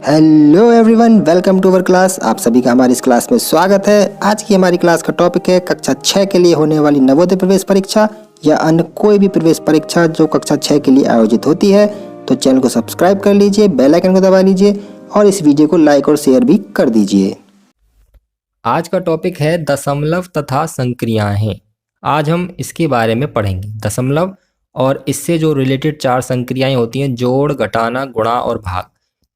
Hello everyone, welcome to our class. आप सभी का हमारी इस क्लास में स्वागत है। आज की हमारी क्लास का टॉपिक है कक्षा 6 के लिए होने वाली नवोदय प्रवेश परीक्षा या अन्य कोई भी प्रवेश परीक्षा जो कक्षा 6 के लिए आयोजित होती है। तो चैनल को सब्सक्राइब कर लीजिए, बेल आइकन को दबा लीजिए और इस वीडियो को लाइक और शेयर भी कर दीजिए। आज का टॉपिक है दशमलव तथा संक्रियाएं। आज हम इसके बारे में पढ़ेंगे। दशमलव और इससे जो रिलेटेड 4 संक्रियाएं होती हैं, जोड़, घटाना, गुणा और भाग।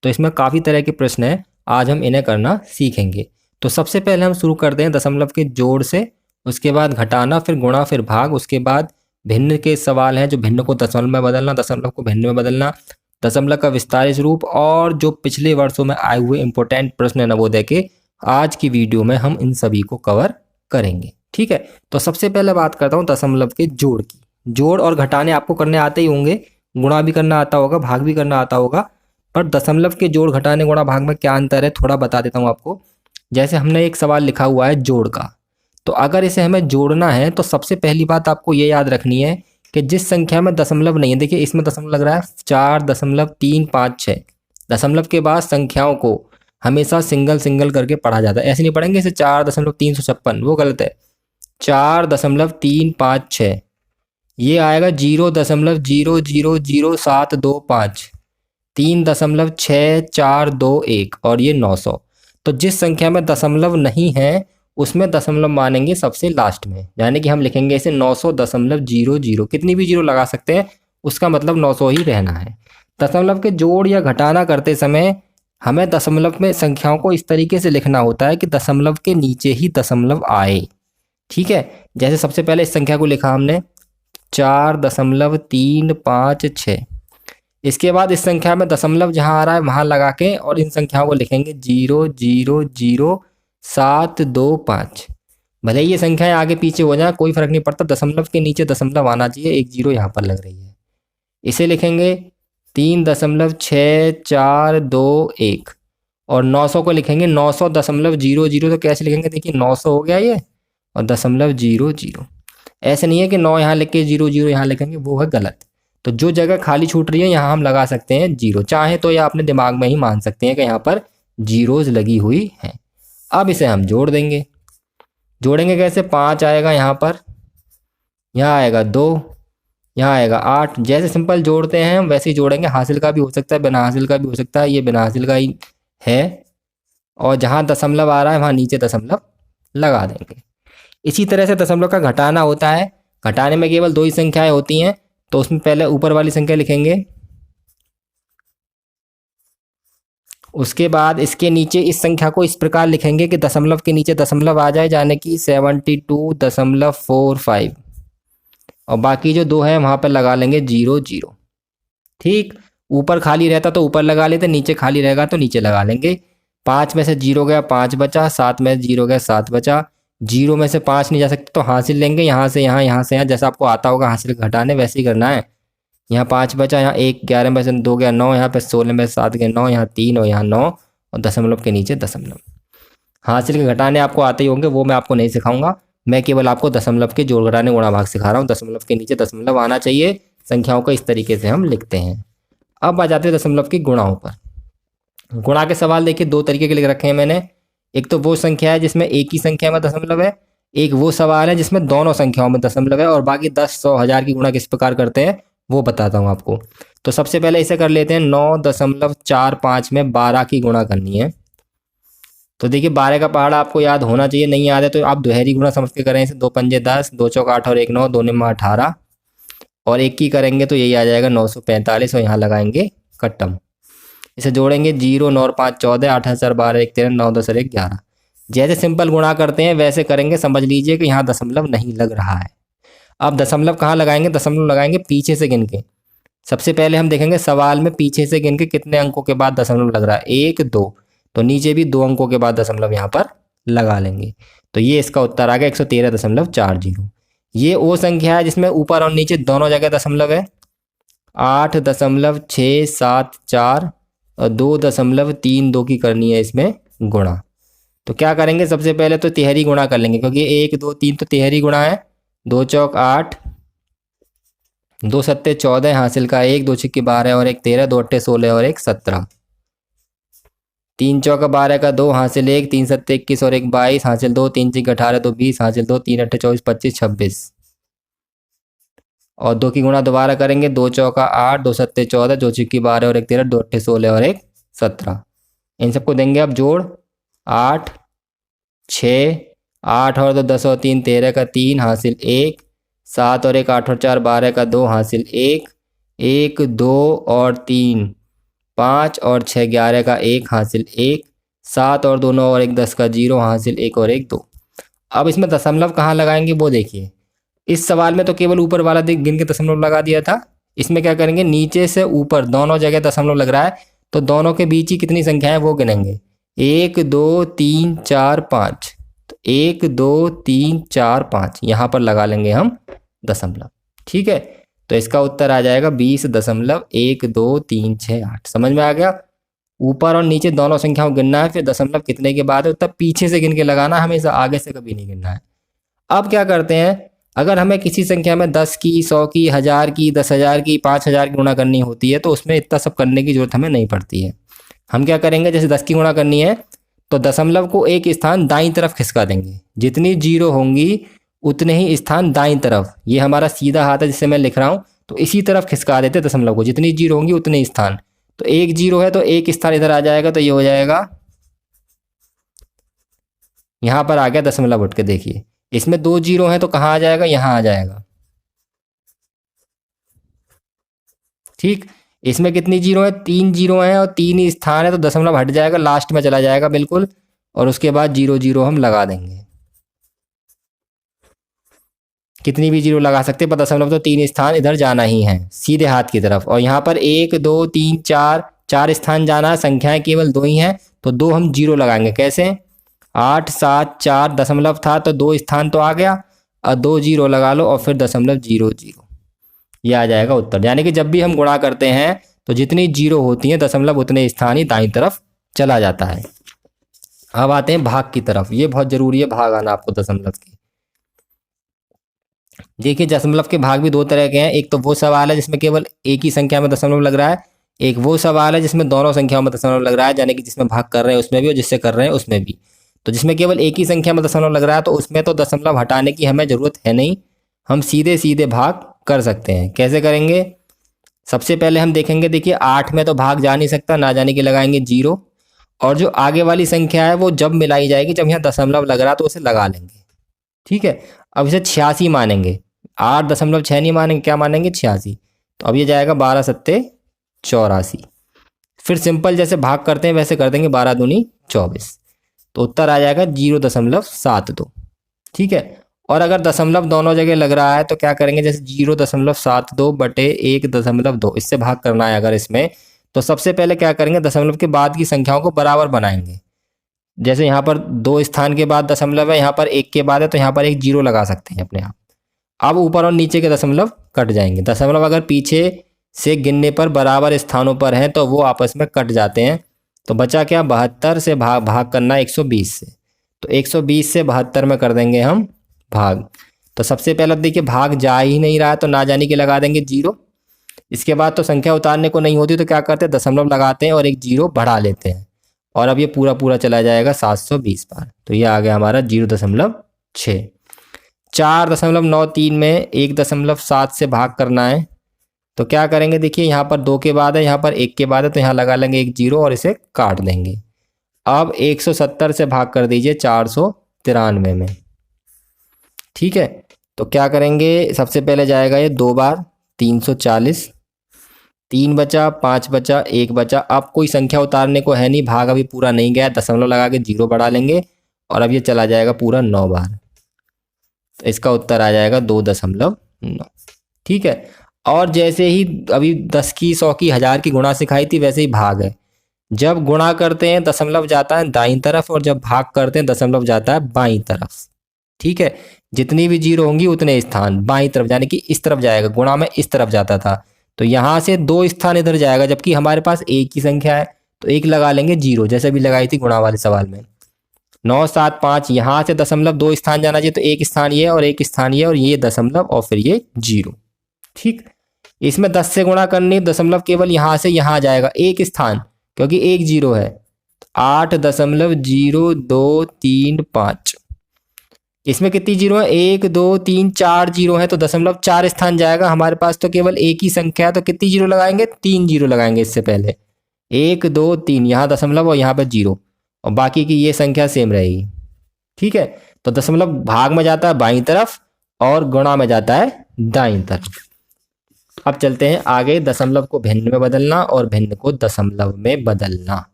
तो इसमें काफ़ी तरह के प्रश्न हैं, आज हम इन्हें करना सीखेंगे। तो सबसे पहले हम शुरू करते हैं दशमलव के जोड़ से, उसके बाद घटाना, फिर गुणा, फिर भाग, उसके बाद भिन्न के सवाल हैं, जो भिन्न को दशमलव में बदलना, दशमलव को भिन्न में बदलना, दशमलव का विस्तारित रूप और जो पिछले वर्षों में आए हुए इंपॉर्टेंट प्रश्न हैं नवोदय के, आज की वीडियो में हम इन सभी को कवर करेंगे। ठीक है, तो सबसे पहले बात करता हूँ दशमलव के जोड़ की। जोड़ और घटाने आपको करने आते ही होंगे, गुणा भी करना आता होगा, भाग भी करना आता होगा, पर दशमलव के जोड़, घटाने, गुणा, भाग में क्या अंतर है थोड़ा बता देता हूँ आपको। जैसे हमने एक सवाल लिखा हुआ है जोड़ का, तो अगर इसे हमें जोड़ना है तो सबसे पहली बात आपको ये याद रखनी है कि जिस संख्या में दशमलव नहीं है, देखिए इसमें दशमलव लग रहा है 4.356। दशमलव के बाद संख्याओं को हमेशा सिंगल सिंगल करके पढ़ा जाता है, ऐसे नहीं पढ़ेंगे इसे 4.356, वो गलत है। 4.356 ये आएगा 0.0000725, 3.6421 और ये 900। तो जिस संख्या में दशमलव नहीं है उसमें दशमलव मानेंगे सबसे लास्ट में, यानी कि हम लिखेंगे इसे 900.00। कितनी भी जीरो लगा सकते हैं, उसका मतलब 900 ही रहना है। दशमलव के जोड़ या घटाना करते समय हमें दशमलव में संख्याओं को इस तरीके से लिखना होता है कि दशमलव के नीचे ही दशमलव आए। ठीक है, जैसे सबसे पहले इस संख्या को लिखा हमने 4.356। इसके बाद इस संख्या में दशमलव जहां आ रहा है वहां लगा के और इन संख्याओं को लिखेंगे 0.00725। भले ही ये संख्याएं आगे पीछे हो जाए कोई फर्क नहीं पड़ता, दशमलव के नीचे दशमलव आना चाहिए। एक जीरो यहाँ पर लग रही है, इसे लिखेंगे 3.6421 और 900 को लिखेंगे 900.00। तो कैसे लिखेंगे, देखिए 900 हो गया ये और 0.00। ऐसे नहीं है कि 9 यहाँ लिख के 00 यहाँ लिखेंगे, वो है गलत। तो जो जगह खाली छूट रही है यहाँ हम लगा सकते हैं जीरो, चाहे तो या अपने दिमाग में ही मान सकते हैं कि यहाँ पर जीरोज लगी हुई हैं। अब इसे हम जोड़ देंगे। जोड़ेंगे कैसे, 5 आएगा यहाँ पर, यहाँ आएगा 2, यहाँ आएगा 8। जैसे सिंपल जोड़ते हैं हम वैसे ही जोड़ेंगे। हासिल का भी हो सकता है, बिना हासिल का भी हो सकता है, ये बिना हासिल का ही है। और जहाँ दशमलव आ रहा है वहाँ नीचे दशमलव लगा देंगे। इसी तरह से दशमलव का घटाना होता है। घटाने में केवल 2 ही संख्याएं होती हैं, तो उसमें पहले ऊपर वाली संख्या लिखेंगे, उसके बाद इसके नीचे इस संख्या को इस प्रकार लिखेंगे कि दशमलव के नीचे दशमलव आ जाए, यानी कि 72.45 और बाकी जो 2 है वहाँ पर लगा लेंगे 00। ठीक, ऊपर खाली रहता तो ऊपर लगा लेते, नीचे खाली रहेगा तो नीचे लगा लेंगे। 5 में से 0 गया 5 बचा, 7 में 0 गया 7 बचा। 0 में से 5 नहीं जा सकते तो हासिल लेंगे, यहाँ से यहाँ, यहाँ से यहाँ, जैसा आपको आता होगा हासिल घटाने वैसे ही करना है। यहाँ 5 बचा, यहाँ 1, 11 में से 2 गया 9, यहाँ पे 16 में से 7 गया 9, यहाँ 3 और यहाँ 9 और दशमलव के नीचे दशमलव। हासिल के घटाने आपको आते ही होंगे, वो मैं आपको नहीं सिखाऊंगा, मैं केवल आपको दशमलव के जोड़, घटाने, गुणा, भाग सिखा रहा हूँ। दशमलव के नीचे दशमलव आना चाहिए, संख्याओं को इस तरीके से हम लिखते हैं। अब आ जाते हैं दशमलव की गुणाओं पर। गुणा के सवाल देखिए 2 तरीके के लिख रखे हैं मैंने। एक तो वो संख्या है जिसमें एक ही संख्या में दशमलव है, एक वो सवाल है जिसमें दोनों संख्याओं में दशमलव है, और बाकी 10, 100, 1000 की गुणा किस प्रकार करते हैं वो बताता हूँ आपको। तो सबसे पहले इसे कर लेते हैं, 9.45 में 12 की गुणा करनी है। तो देखिए 12 का पहाड़ा आपको याद होना चाहिए, नहीं याद है तो आप दोहरी गुणा समझ के करें इसे। 2 पंजे 10, 2 चौक 8 और 1 9, 2 निम्मा 18 और 1 की करेंगे तो यही आ जाएगा 945 और यहाँ लगाएंगे कट्टम। इसे जोड़ेंगे 0 9 5 14, 8 4 12 1 13, 9 10 1 11। जैसे सिंपल गुणा करते हैं वैसे करेंगे, समझ लीजिए कि यहाँ दशमलव नहीं लग रहा है। अब दशमलव कहाँ लगाएंगे, दशमलव लगाएंगे पीछे से गिन के। सबसे पहले हम देखेंगे सवाल में पीछे से गिन के कितने अंकों के बाद दशमलव लग रहा है, 1 2, तो नीचे भी 2 अंकों के बाद दशमलव यहाँ पर लगा लेंगे। तो ये इसका उत्तर आ गया 113.40। ये वो संख्या है जिसमें ऊपर और नीचे दोनों जगह दशमलव है। 8.674 और 2.32 की करनी है इसमें गुणा। तो क्या करेंगे, सबसे पहले तो तिहरी गुणा कर लेंगे, क्योंकि 1 2 3 तो तिहरी गुणा है। 2 चौक 8, 2 सत्ते 14, हासिल का 1, 2 छिक्के 12 और 1 13, 2 अट्ठे 16 और 1 17। 3 चौका 12 का 2 हासिल 1, 3 सत्ते 21 और 1 22 हासिल 2, 3 चिक 18 2 20 हासिल 2, 3 अट्ठे 24 25 26 और 2 की गुणा दोबारा करेंगे। 2 चौका 8, 2 सत्ते 14, 2 चिक्की 12 और 1 13, 2 अट्ठे 16 और 1 17। इन सबको देंगे अब जोड़। 8 6 8 और 2 10 और 3 13 का 3 हासिल 1, 7 और 1 8 और 4 12 का 2 हासिल 1, 1 2 और 3 5 और 6 11 का 1 हासिल 1, 7 और 2 9 और 1 10 का 0 हासिल 1 और 1 2। अब इसमें दशमलव कहाँ लगाएंगे वो देखिए। इस सवाल में तो केवल ऊपर वाला गिन के दशमलव लगा दिया था। इसमें क्या करेंगे, नीचे से ऊपर दोनों जगह दशमलव लग रहा है तो दोनों के बीच ही कितनी संख्या है वो गिनेंगे। 1 2 3 4 5, तो 1 2 3 4 5 यहाँ पर लगा लेंगे हम दशमलव। ठीक है, तो इसका उत्तर आ जाएगा 20.123668। समझ में आ गया। ऊपर और नीचे दोनों संख्याओं को गिनना है, फिर दशमलव कितने के बाद है तब पीछे से गिन के लगाना, हमेशा आगे से कभी नहीं गिनना है। अब क्या करते हैं, अगर हमें किसी संख्या में 10 की 100 की 1000 की 10,000 की 5,000 की गुणा करनी होती है तो उसमें इतना सब करने की जरूरत हमें नहीं पड़ती है। हम क्या करेंगे, जैसे 10 की गुणा करनी है तो दशमलव को एक स्थान दाईं तरफ खिसका देंगे। जितनी जीरो होंगी उतने ही स्थान दाईं तरफ, ये हमारा सीधा हाथ है जिससे मैं लिख रहा हूँ, तो इसी तरफ खिसका देते दशमलव को। जितनी जीरो होंगी उतने ही स्थान, तो एक जीरो है तो एक स्थान इधर आ जाएगा, तो ये हो जाएगा, यहाँ पर आ गया दशमलव उठ के। देखिए इसमें 2 जीरो हैं तो कहाँ आ जाएगा, यहाँ आ जाएगा। ठीक, इसमें कितनी जीरो है, 3 जीरो हैं और 3 ही स्थान है तो दशमलव हट जाएगा, लास्ट में चला जाएगा बिल्कुल, और उसके बाद 0 0 हम लगा देंगे। कितनी भी जीरो लगा सकते पर दशमलव तो 3 स्थान इधर जाना ही है सीधे हाथ की तरफ। और यहाँ पर 1 2 3 4 स्थान जाना है, संख्याएं केवल 2 ही हैं तो 2 हम जीरो लगाएंगे। कैसे, 8 7 4 दशमलव था तो 2 स्थान तो आ गया, और 2 जीरो लगा लो और फिर दशमलव 0 0, ये आ जाएगा उत्तर। यानी कि जब भी हम गुणा करते हैं तो जितनी जीरो होती हैं दशमलव उतने स्थान ही दाईं तरफ चला जाता है। अब आते हैं भाग की तरफ, ये बहुत जरूरी है भाग आना आपको दशमलव के। देखिए दशमलव के भाग भी 2 तरह के हैं। एक तो वो सवाल है जिसमें केवल एक ही संख्या में दशमलव लग रहा है, एक वो सवाल है जिसमें दोनों संख्याओं में दशमलव लग रहा है, यानी कि जिसमें भाग कर रहे हैं उसमें भी और जिससे कर रहे हैं उसमें भी। तो जिसमें केवल एक ही संख्या में दशमलव लग रहा है तो उसमें तो दशमलव हटाने की हमें ज़रूरत है नहीं, हम सीधे सीधे भाग कर सकते हैं। कैसे करेंगे, सबसे पहले हम देखेंगे, देखिए 8 में तो भाग जा नहीं सकता, ना जाने के लगाएंगे 0, और जो आगे वाली संख्या है वो जब मिलाई जाएगी, जब यहाँ दशमलव लग रहा तो उसे लगा लेंगे। ठीक है, अब इसे 86 मानेंगे, 8.6 नहीं मानेंगे, क्या मानेंगे 86। तो अब ये जाएगा 12 सत्ते 84। फिर सिंपल जैसे भाग करते हैं वैसे कर देंगे, 12 दूनी 24, तो उत्तर आ जाएगा 0.72। ठीक है, और अगर दशमलव दोनों जगह लग रहा है तो क्या करेंगे, जैसे 0.72 बटे 1.2 इससे भाग करना है अगर इसमें, तो सबसे पहले क्या करेंगे, दशमलव के बाद की संख्याओं को बराबर बनाएंगे। जैसे यहाँ पर 2 स्थान के बाद दशमलव है, यहाँ पर 1 के बाद है, तो यहाँ पर एक 0 लगा सकते हैं अपने आप। अब ऊपर और नीचे के दशमलव कट जाएंगे। दशमलव अगर पीछे से गिनने पर बराबर स्थानों पर हैं तो वो आपस में कट जाते हैं। तो बचा क्या, 72 से भाग करना है 120 से, तो 120 से 72 में कर देंगे हम भाग। तो सबसे पहले देखिए भाग जा ही नहीं रहा है तो ना जाने के लगा देंगे 0। इसके बाद तो संख्या उतारने को नहीं होती तो क्या करते हैं, दशमलव लगाते हैं और एक 0 बढ़ा लेते हैं, और अब ये पूरा पूरा चला जाएगा 720 बार, तो ये आ गया हमारा 0.6। 4.93 में 1.7 से भाग करना है तो क्या करेंगे, देखिए यहाँ पर 2 के बाद है, यहाँ पर 1 के बाद है, तो यहाँ लगा लेंगे एक 0 और इसे काट देंगे। अब 170 से भाग कर दीजिए 493 में। ठीक है, तो क्या करेंगे, सबसे पहले जाएगा ये 2 बार 340, 3 बचा, 5 बचा, 1 बचा। अब कोई संख्या उतारने को है नहीं, भाग अभी पूरा नहीं गया, दशमलव लगा के 0 बढ़ा लेंगे और अब ये चला जाएगा पूरा 9 बार, तो इसका उत्तर आ जाएगा 2.9। ठीक है, और जैसे ही अभी 10 की 100 की 1000 की गुणा सिखाई थी वैसे ही भाग है। जब गुणा करते हैं दशमलव जाता है दाईं तरफ और जब भाग करते हैं दशमलव जाता है बाईं तरफ। ठीक है, जितनी भी 0 होंगी उतने स्थान बाईं तरफ, यानी कि इस तरफ जाएगा, गुणा में इस तरफ जाता था तो यहाँ से 2 स्थान इधर जाएगा, जबकि हमारे पास एक ही संख्या है तो एक लगा लेंगे 0, जैसे भी लगाई थी गुणा वाले सवाल में। 9 7 5, यहाँ से दशमलव 2 स्थान जाना चाहिए तो एक स्थान ये और एक स्थान ये, और ये दशमलव और फिर ये 0। ठीक, इसमें 10 से गुणा करनी, दशमलव केवल यहाँ से यहाँ जाएगा एक स्थान, क्योंकि एक 0 है, 8.0235। इसमें कितनी जीरो है? 1 2 3 4 जीरो है, तो 0.4 स्थान जाएगा। हमारे पास तो केवल एक ही संख्या है, तो कितनी जीरो लगाएंगे? 3 जीरो लगाएंगे। इससे पहले 1 2 3, यहाँ दशमलव और यहाँ पर जीरो, और बाकी की ये संख्या सेम रहेगी। ठीक है, तो दशमलव भाग में जाता है बाईं तरफ और गुणा में जाता है दाईं तरफ। अब चलते हैं आगे, दशमलव को भिन्न में बदलना और भिन्न को दशमलव में बदलना।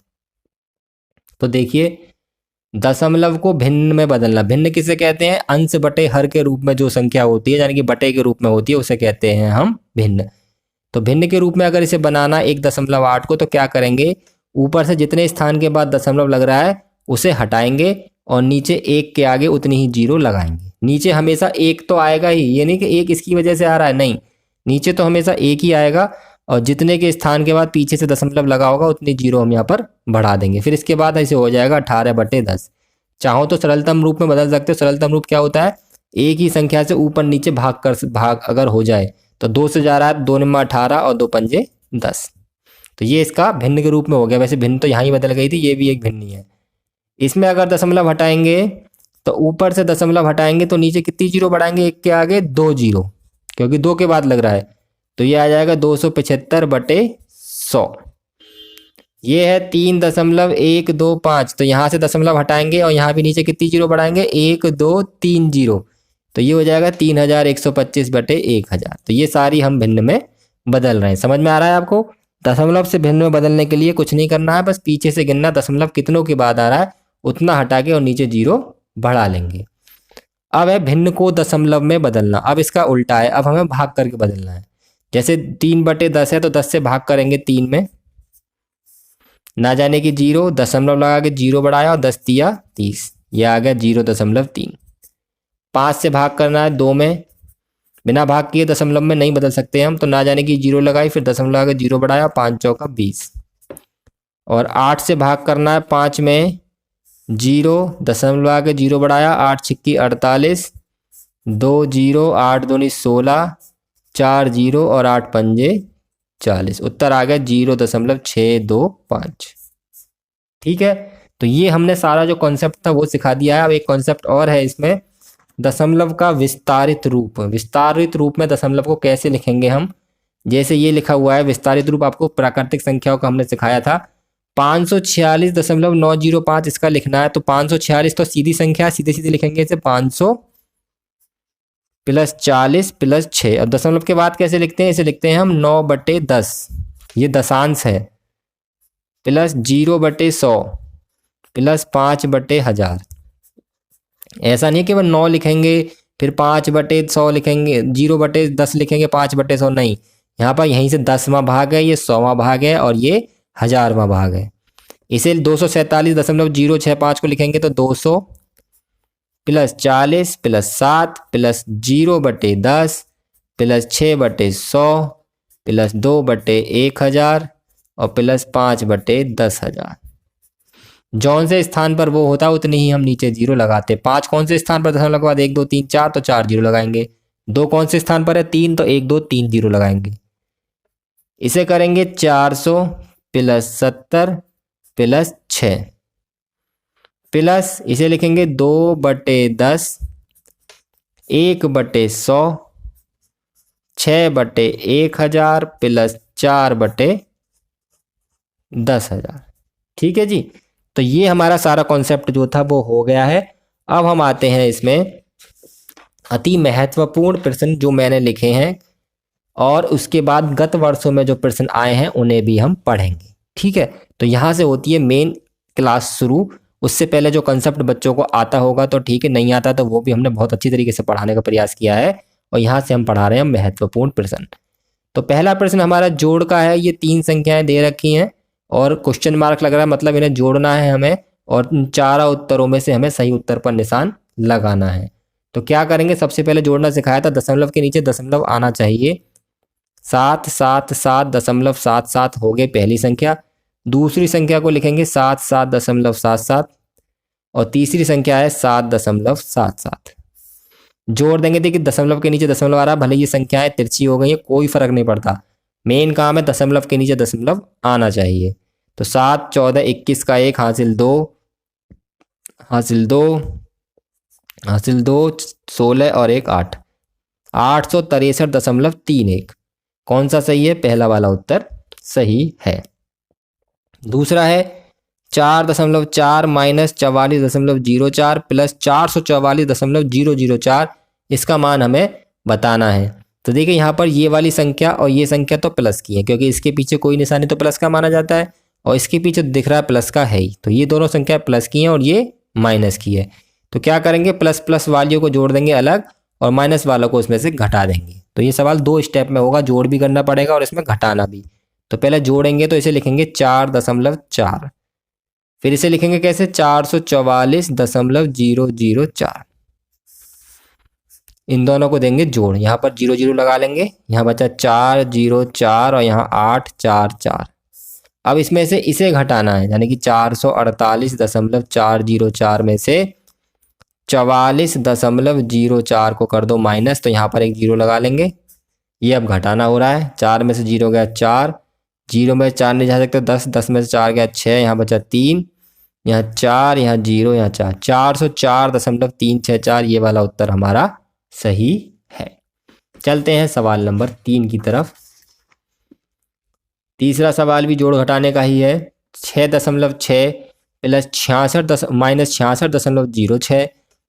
तो देखिए, दशमलव को भिन्न में बदलना, भिन्न किसे कहते हैं? अंश बटे हर के रूप में जो संख्या होती है, यानी कि बटे के रूप में होती है, उसे कहते हैं हम भिन्न। तो भिन्न के रूप में अगर इसे बनाना 1.8 को, तो क्या करेंगे? ऊपर से जितने स्थान के बाद दशमलव लग रहा है उसे हटाएंगे और नीचे एक के आगे उतनी ही जीरो लगाएंगे। नीचे हमेशा एक तो आएगा ही, ये नहीं कि एक इसकी वजह से आ रहा है, नहीं, नीचे तो हमेशा एक ही आएगा और जितने के स्थान के बाद पीछे से दशमलव लगा होगा उतनी जीरो हम यहाँ पर बढ़ा देंगे। फिर इसके बाद ऐसे हो जाएगा 18/10। चाहो तो सरलतम रूप में बदल सकते हो। सरलतम रूप क्या होता है? एक ही संख्या से ऊपर नीचे भाग अगर हो जाए, तो 2 से जा रहा है, 2 9 18 और 2 पंजे 10। तो ये इसका भिन्न के रूप में हो गया। वैसे भिन्न तो यहाँ ही बदल गई थी, ये भी एक भिन्न ही है। इसमें अगर दशमलव हटाएंगे तो ऊपर से दशमलव हटाएंगे तो नीचे कितनी जीरो बढ़ाएंगे? एक के आगे 2 जीरो, क्योंकि 2 के बाद लग रहा है, तो ये आ जाएगा 275/100। ये है 3.125। तो यहाँ से दशमलव हटाएंगे और यहाँ भी नीचे कितनी जीरो बढ़ाएंगे? 1 2 3 जीरो, तो ये हो जाएगा 3125/1000। तो ये सारी हम भिन्न में बदल रहे हैं। समझ में आ रहा है आपको? दशमलव से भिन्न में बदलने के लिए कुछ नहीं करना है, बस पीछे से गिनना, दशमलव कितनों के बाद आ रहा है उतना हटा के और नीचे जीरो बढ़ा लेंगे। अब है भिन्न को दशमलव में बदलना। अब इसका उल्टा है, अब हमें भाग करके बदलना है। जैसे 3/10 है, तो 10 से भाग करेंगे 3 में, ना जाने की जीरो, दशमलव लगा के जीरो बढ़ाया और 10 तिया 30, ये आ गया 0.3। 5 से भाग करना है 2 में, बिना भाग किए दशमलव में नहीं बदल सकते हम, तो ना जाने की जीरो लगाई, फिर दशमलव लगा के जीरो बढ़ाया, 5 चौका 20। और 8 से भाग करना है 5 में, जीरो, दशमलव लगा के जीरो बढ़ाया, 8 छिक्की 48, 2 जीरो, 8 दूनी 16, 4 जीरो और 8 पंजे 40। उत्तर आ गया 0.625। ठीक है, तो ये हमने सारा जो कॉन्सेप्ट था वो सिखा दिया है। अब एक कॉन्सेप्ट और है इसमें, दशमलव का विस्तारित रूप। विस्तारित रूप में दशमलव को कैसे लिखेंगे हम? जैसे ये लिखा हुआ है विस्तारित रूप, आपको प्राकृतिक संख्याओं का हमने सिखाया था। 546.905 इसका लिखना है, तो 546 तो सीधी संख्या है, सीधे सीधे लिखेंगे इसे 500 + 40 + 6। और दशमलव के बाद कैसे लिखते हैं? इसे लिखते हैं हम 9/10, ये दशांश है, प्लस 0/100 प्लस 5/1000। ऐसा नहीं केवल 9 लिखेंगे फिर 5/100 लिखेंगे, 0/10 लिखेंगे, 5/100 नहीं। यहाँ पर यहीं से 10वां भाग है, ये 100वां भाग है और ये 1000वां भाग है। इसे 247.065 को लिखेंगे तो 200 + 40 + 7 + 0/10 + 6/100 + 2/1000 और प्लस 5/10,000। जौन से स्थान पर वो होता है उतनी ही हम नीचे जीरो लगाते। 5 कौन से स्थान पर दशमलव के बाद 1 2 3 4 तो 4 जीरो लगाएंगे। 2 कौन से स्थान पर है? 3 तो 1 2 3 जीरो लगाएंगे। इसे करेंगे 400 + 70 + 6 प्लस इसे लिखेंगे 2/10 1/100 6/1000 प्लस 4/10,000। ठीक है जी, तो ये हमारा सारा कॉन्सेप्ट जो था वो हो गया है। अब हम आते हैं इसमें अति महत्वपूर्ण प्रश्न जो मैंने लिखे हैं और उसके बाद गत वर्षों में जो प्रश्न आए हैं उन्हें भी हम पढ़ेंगे। ठीक है, तो यहाँ से होती है मेन क्लास शुरू। उससे पहले जो कंसेप्ट बच्चों को आता होगा तो ठीक है, नहीं आता तो वो भी हमने बहुत अच्छी तरीके से पढ़ाने का प्रयास किया है और यहाँ से हम पढ़ा रहे हैं महत्वपूर्ण प्रश्न। तो पहला प्रश्न हमारा जोड़ का है। ये 3 संख्याएं दे रखी हैं और क्वेश्चन मार्क लग रहा है, मतलब इन्हें जोड़ना है हमें और 4 उत्तरों में से हमें सही उत्तर पर निशान लगाना है। तो क्या करेंगे? सबसे पहले जोड़ना सिखाया था, दशमलव के नीचे दशमलव आना चाहिए। 777.77 हो गई पहली संख्या। दूसरी संख्या को लिखेंगे 77.77 और तीसरी संख्या है 7.77। जोड़ देंगे। देखिए दशमलव के नीचे दशमलव आ रहा है, भले ये संख्याएं तिरछी हो गई है कोई फर्क नहीं पड़ता, मेन काम है दशमलव के नीचे दशमलव आना चाहिए। तो 7, 14, 21 का 1 हासिल 2, हासिल 2, हासिल 2, 16 और 1 8, 863.31। कौन सा सही है? पहला वाला उत्तर सही है। दूसरा है 4.4 माइनस 44.04 प्लस 444.004, इसका मान हमें बताना है। तो देखिए यहाँ पर ये वाली संख्या और ये संख्या तो प्लस की है, क्योंकि इसके पीछे कोई निशानी तो प्लस का माना जाता है और इसके पीछे दिख रहा है प्लस का है ही। तो ये दोनों संख्या प्लस की हैं और ये माइनस की है। तो क्या करेंगे, प्लस प्लस वालियों को जोड़ देंगे अलग और माइनस वालों को उसमें से घटा देंगे। तो ये सवाल 2 स्टेप में होगा, जोड़ भी करना पड़ेगा और इसमें घटाना भी। तो पहले जोड़ेंगे तो इसे लिखेंगे 4.4, फिर इसे लिखेंगे कैसे, 444.004। इन दोनों को देंगे जोड़, यहाँ पर 0 0 लगा लेंगे, यहाँ बचा 4 0 4 और यहाँ 8 4 4। अब इसमें से इसे घटाना है, यानी कि 448.404 में से 44.04 को कर दो माइनस, तो यहाँ पर एक 0 लगा लेंगे। ये अब घटाना हो रहा है, 4 में से 0 गया 4, 0 में 4 नहीं जा सकते 10, 10 में से 4 गया 6, यहाँ बचा 3, यहाँ 4, यहाँ 0, यहाँ 4, 404.364, ये वाला उत्तर हमारा सही है। चलते हैं सवाल नंबर 3 की तरफ। तीसरा सवाल भी जोड़ घटाने का ही है। 6.6 प्लस 66 माइनस 66.06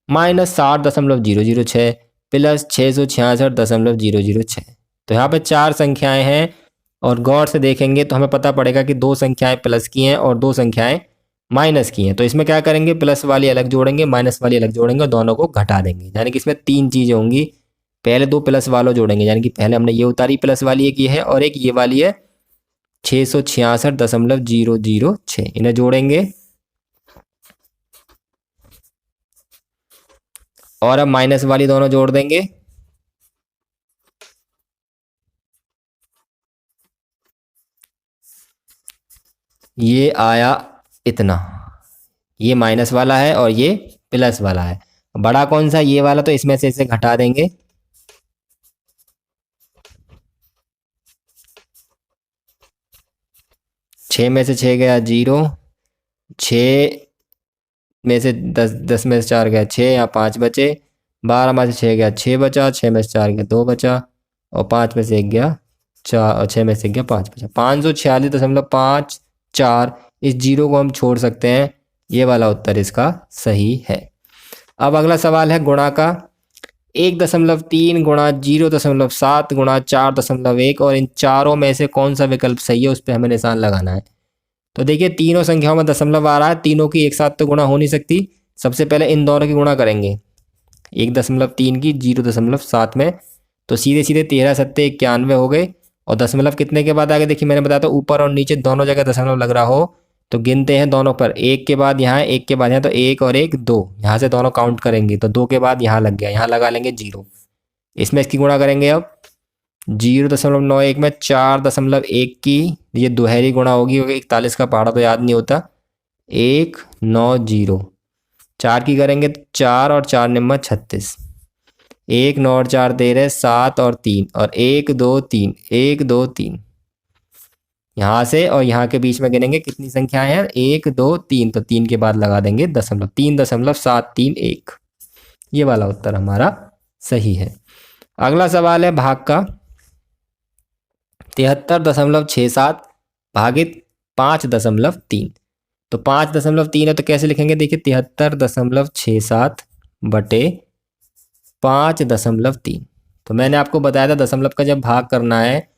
माइनस 60.006 प्लस 666.006। तो यहाँ पे 4 संख्याएं हैं और गौर से देखेंगे तो हमें पता पड़ेगा कि 2 संख्याएं प्लस की हैं और 2 संख्याएं माइनस की हैं। तो इसमें क्या करेंगे, प्लस वाली अलग जोड़ेंगे, माइनस वाली अलग जोड़ेंगे और दोनों को घटा देंगे। यानी कि इसमें 3 चीज़ें होंगी। पहले 2 प्लस वालों जोड़ेंगे, यानी कि पहले हमने ये उतारी प्लस वाली, एक ये है और एक ये वाली है 666.006, इन्हें जोड़ेंगे और अब माइनस वाली दोनों जोड़ देंगे। ये आया इतना, ये माइनस वाला है और ये प्लस वाला है। बड़ा कौन सा, ये वाला, तो इसमें से इसे घटा देंगे। छः में से 6 गया 0, 6 में से 10, 10 में से 4 गया 6, यहाँ 5 बचे, 12 में से 6 गया 6 बचा, 6 में से 4 गया 2 बचा और 5 में से 1 गया 4 और 6 में से 1 गया 5 बचा। 546.54, इस 0 को हम छोड़ सकते हैं, ये वाला उत्तर इसका सही है। अब अगला सवाल है गुणा का। 1.3 गुणा 0.7 गुणा 4.1 और इन चारों में से कौन सा विकल्प सही है, उस पर हमें निशान लगाना है। तो देखिए तीनों संख्याओं में दशमलव आ रहा है, तीनों की एक साथ तो गुणा हो नहीं सकती। सबसे पहले इन दोनों की गुणा करेंगे, 1.3 की 0.7 में, तो सीधे सीधे 13 सत्ते 91 हो गए। और दशमलव कितने के बाद आगे, देखिए मैंने बताया था ऊपर और नीचे दोनों जगह दशमलव लग रहा हो तो गिनते हैं दोनों पर, एक के बाद यहाँ, एक के बाद यहाँ, तो 1 और 1 2, यहाँ से दोनों काउंट करेंगे तो 2 के बाद यहाँ लग गया, यहाँ लगा लेंगे 0। इसमें इसकी गुणा करेंगे अब 0.91 में 4.1 की, ये दोहरी गुणा होगी क्योंकि 41 का पहाड़ा तो याद नहीं होता। 190, 4 की करेंगे तो 4 और 4 निम्मा 36, 1 9 और 4 13, 7 और 3 और 1 2 3, 1 2 3, यहाँ से और यहाँ के बीच में गिनेंगे कितनी संख्याएं हैं, 1 2 3, तो 3 के बाद लगा देंगे दशमलव, 3.731, ये वाला उत्तर हमारा सही है। अगला सवाल है भाग का। 73.67 भागित 5.3, तो 5.3 है तो कैसे लिखेंगे, देखिए 73.67 बटे 5.3। तो मैंने आपको बताया था दशमलव का जब भाग करना है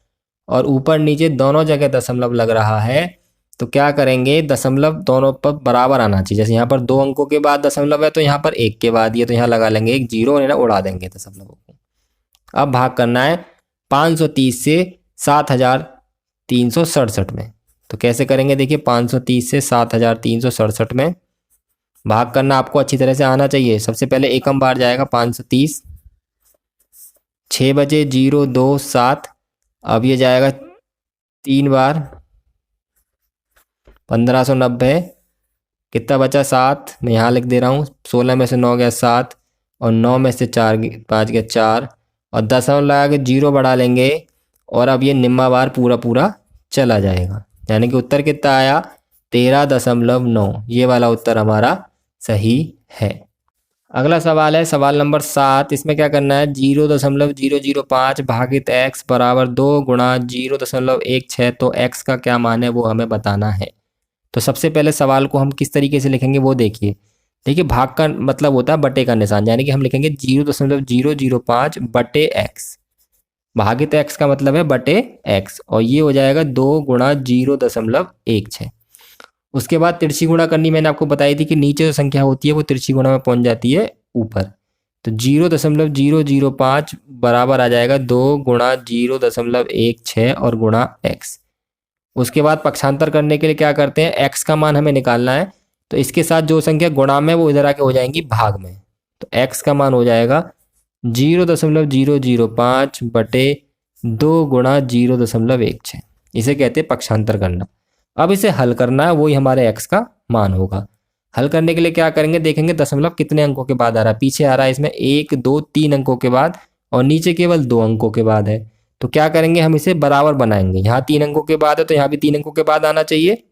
और ऊपर नीचे दोनों जगह दशमलव लग रहा है तो क्या करेंगे, दशमलव दोनों पर बराबर आना चाहिए। जैसे यहाँ पर 2 अंकों के बाद दशमलव है तो यहाँ पर 1 के बाद ये, तो यहाँ लगा लेंगे एक 0 और उड़ा देंगे दशमलवों को। अब भाग करना है 530 से 7367 में, तो कैसे करेंगे, देखिए 530 से 7367 में भाग करना आपको अच्छी तरह से आना चाहिए। सबसे पहले एकम बार जाएगा 530, 6 बजे 0 2 7, अब ये जाएगा 3 बार 1590, कितना बचा 7, मैं यहाँ लिख दे रहा हूँ। 16 में से 9 गया 7 और 9 में से 4 5 गया 4 और दशमलव लगा के 0 बढ़ा लेंगे और अब ये निम्मा बार पूरा पूरा चला जाएगा, यानी कि उत्तर कितना आया 13.9, ये वाला उत्तर हमारा सही है। अगला सवाल है सवाल नंबर 7। इसमें क्या करना है, 0.005 भागित x बराबर 2 गुणा 0.16। तो x का क्या मान है वो हमें बताना है। तो सबसे पहले सवाल को हम किस तरीके से लिखेंगे वो देखिए। देखिए, भाग का मतलब होता है बटे का निशान, यानी कि हम लिखेंगे 0.005 बटे x, भागित x का मतलब है बटे x, और ये हो जाएगा 2 गुणा 0.16। उसके बाद तिरछी गुणा करनी मैंने आपको बताई थी कि नीचे जो संख्या होती है वो तिरछी गुणा में पहुंच जाती है ऊपर। तो 0.005 बराबर आ जाएगा 2 गुणा 0.16 और गुणा x। उसके बाद पक्षांतर करने के लिए क्या करते हैं, x का मान हमें निकालना है, तो इसके साथ जो संख्या गुणा में वो इधर आके हो जाएंगी भाग में। तो x का मान हो जाएगा 0.005 बटे 2 गुणा 0.16। इसे कहते हैं पक्षांतर करना। अब इसे हल करना है, वही हमारे x का मान होगा। हल करने के लिए क्या करेंगे, देखेंगे दशमलव कितने अंकों के बाद आ रहा है। पीछे आ रहा है इसमें 1 2 3 अंकों के बाद, और नीचे केवल 2 अंकों के बाद है। तो क्या करेंगे, हम इसे बराबर बनाएंगे। यहाँ 3 अंकों के बाद है तो यहाँ भी 3 अंकों के बाद आना चाहिए।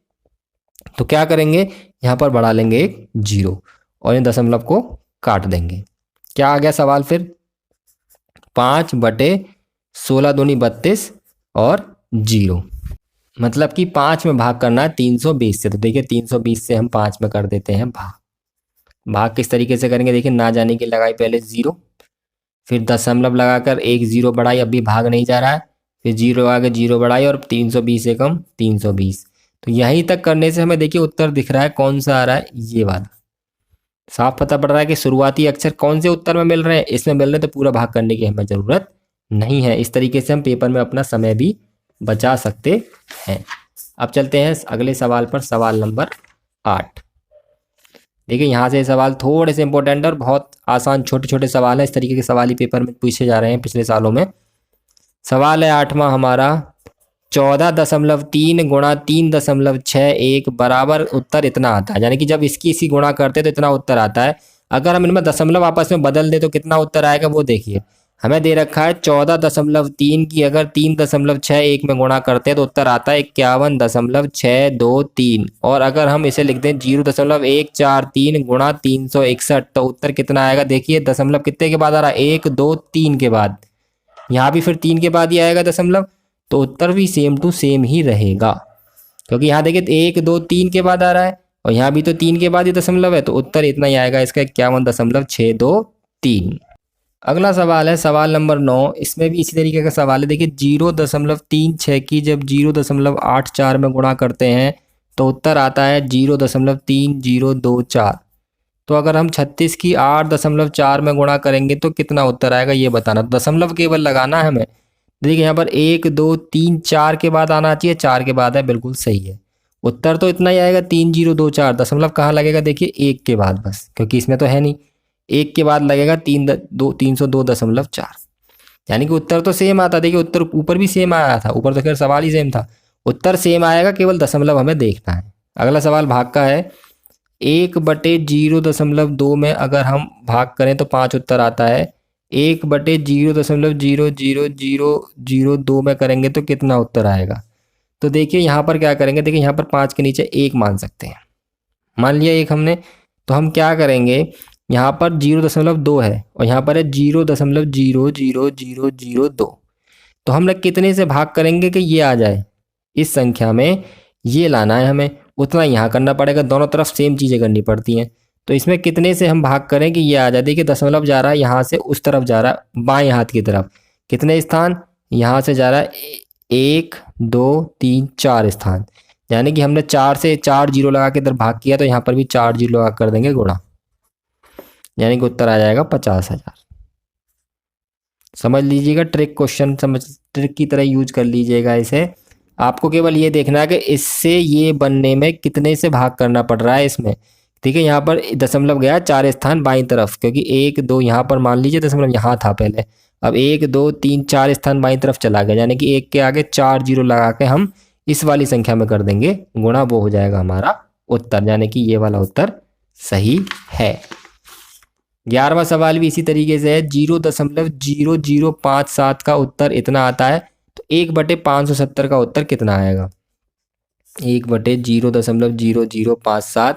तो क्या करेंगे, यहाँ पर बढ़ा लेंगे एक 0 और इन दशमलव को काट देंगे। क्या आ गया सवाल फिर, 5 बटे 16 दूनी 32 और 0, मतलब कि 5 में भाग करना है 320 से। तो देखिए 320 से हम 5 में कर देते हैं भाग। भाग किस तरीके से करेंगे, देखिए ना जाने की लगाई पहले 0, फिर दशमलव लगाकर एक 0 बढ़ाई, अभी भाग नहीं जा रहा है, फिर 0 आगे 0 बढ़ाई और 320 से कम 320। तो यहीं तक करने से हमें देखिए उत्तर दिख रहा है, कौन सा आ रहा है, ये वाला। साफ पता पड़ रहा है कि शुरुआती अक्षर कौन से उत्तर में मिल रहे हैं, इसमें मिल रहे हैं, तो पूरा भाग करने की हमें ज़रूरत नहीं है। इस तरीके से हम पेपर में अपना समय भी बचा सकते हैं। अब चलते हैं अगले सवाल पर, सवाल नंबर 8। देखिए यहाँ से सवाल थोड़े से इंपॉर्टेंट और बहुत आसान छोटे छोटे सवाल हैं। इस तरीके के सवाल ही पेपर में पूछे जा रहे हैं पिछले सालों में। सवाल है 8वां हमारा, 14.3 गुणा 3.61 बराबर उत्तर इतना आता है। यानी कि जब इसकी इसी गुणा करते हैं तो इतना उत्तर आता है। अगर हम इनमें दशमलव आपस में बदल दें तो कितना उत्तर आएगा वो देखिए। हमें दे रखा है 14.3 की अगर 3.61 में गुणा करते हैं तो उत्तर आता है 51.623, और अगर हम इसे लिख दें 0.143 गुणा 361 तो उत्तर कितना आएगा। देखिए दशमलव कितने के बाद आ रहा है, 1 2 3 के बाद, यहाँ भी फिर 3 के बाद ही आएगा दशमलव, तो उत्तर भी सेम टू सेम ही रहेगा। क्योंकि यहाँ देखिए 1 2 3 के बाद आ रहा है और यहाँ भी तो 3 के बाद ही दशमलव है, तो उत्तर इतना ही आएगा इसका, 51.623। अगला सवाल है सवाल नंबर 9। इसमें भी इसी तरीके का सवाल है। देखिए 0.36 की जब 0.84 में गुणा करते हैं तो उत्तर आता है 0.3024। तो अगर हम 36 की 8.4 में गुणा करेंगे तो कितना उत्तर आएगा ये बताना। तो दशमलव केवल लगाना है हमें। देखिए यहाँ पर 1 2 3 4 के बाद आना चाहिए, 4 के बाद है, बिल्कुल सही है। उत्तर तो इतना ही आएगा 3024। दशमलव कहाँ लगेगा, देखिए 1 के बाद बस, क्योंकि इसमें तो है नहीं। 1 के बाद लगेगा 302.4, यानी कि उत्तर तो सेम आता। देखिए उत्तर ऊपर भी सेम आया था, ऊपर तो खैर सवाल ही सेम था, उत्तर सेम आएगा, केवल दशमलव हमें देखना है। अगला सवाल भाग का है। 1/0.2 में अगर हम भाग करें तो 5 उत्तर आता है। 1/0.00002 में करेंगे तो कितना उत्तर आएगा। तो देखिए यहाँ पर क्या करेंगे, देखिए यहाँ पर 5 के नीचे 1 मान सकते हैं। मान लिया 1 हमने, तो हम क्या करेंगे, यहाँ पर 0.2 है और यहाँ पर है 0.00002। तो हम लोग कितने से भाग करेंगे कि ये आ जाए, इस संख्या में ये लाना है हमें, उतना यहाँ करना पड़ेगा। दोनों तरफ सेम चीज़ें करनी पड़ती हैं। तो इसमें कितने से हम भाग करें कि ये आ जाए। देखिए दशमलव जा रहा है यहाँ से उस तरफ जा रहा है, बाएं हाथ की तरफ। कितने स्थान, यहाँ से जा रहा है 1 2 3 4 स्थान, यानी कि हमने 4 से 4 जीरो लगा के इधर भाग किया, तो यहाँ पर भी 4 जीरो लगा कर देंगे गुणा, यानी कि उत्तर आ जाएगा 50,000। समझ लीजिएगा, ट्रिक क्वेश्चन समझ, ट्रिक की तरह यूज कर लीजिएगा इसे। आपको केवल ये देखना है कि इससे ये बनने में कितने से भाग करना पड़ रहा है इसमें। ठीक है, यहाँ पर दशमलव गया 4 स्थान बाईं तरफ, क्योंकि 1 2 यहाँ पर मान लीजिए दशमलव यहाँ था पहले, अब 1 2 3 4 स्थान बाईं तरफ चला गया, यानी कि 1 के आगे 4 जीरो लगा के हम इस वाली संख्या में कर देंगे गुणा, वो हो जाएगा हमारा उत्तर, यानी कि ये वाला उत्तर सही है। 11वां सवाल भी इसी तरीके से है। 0.0057 का उत्तर इतना आता है, तो 1/570 का उत्तर कितना आएगा। 1/0.0057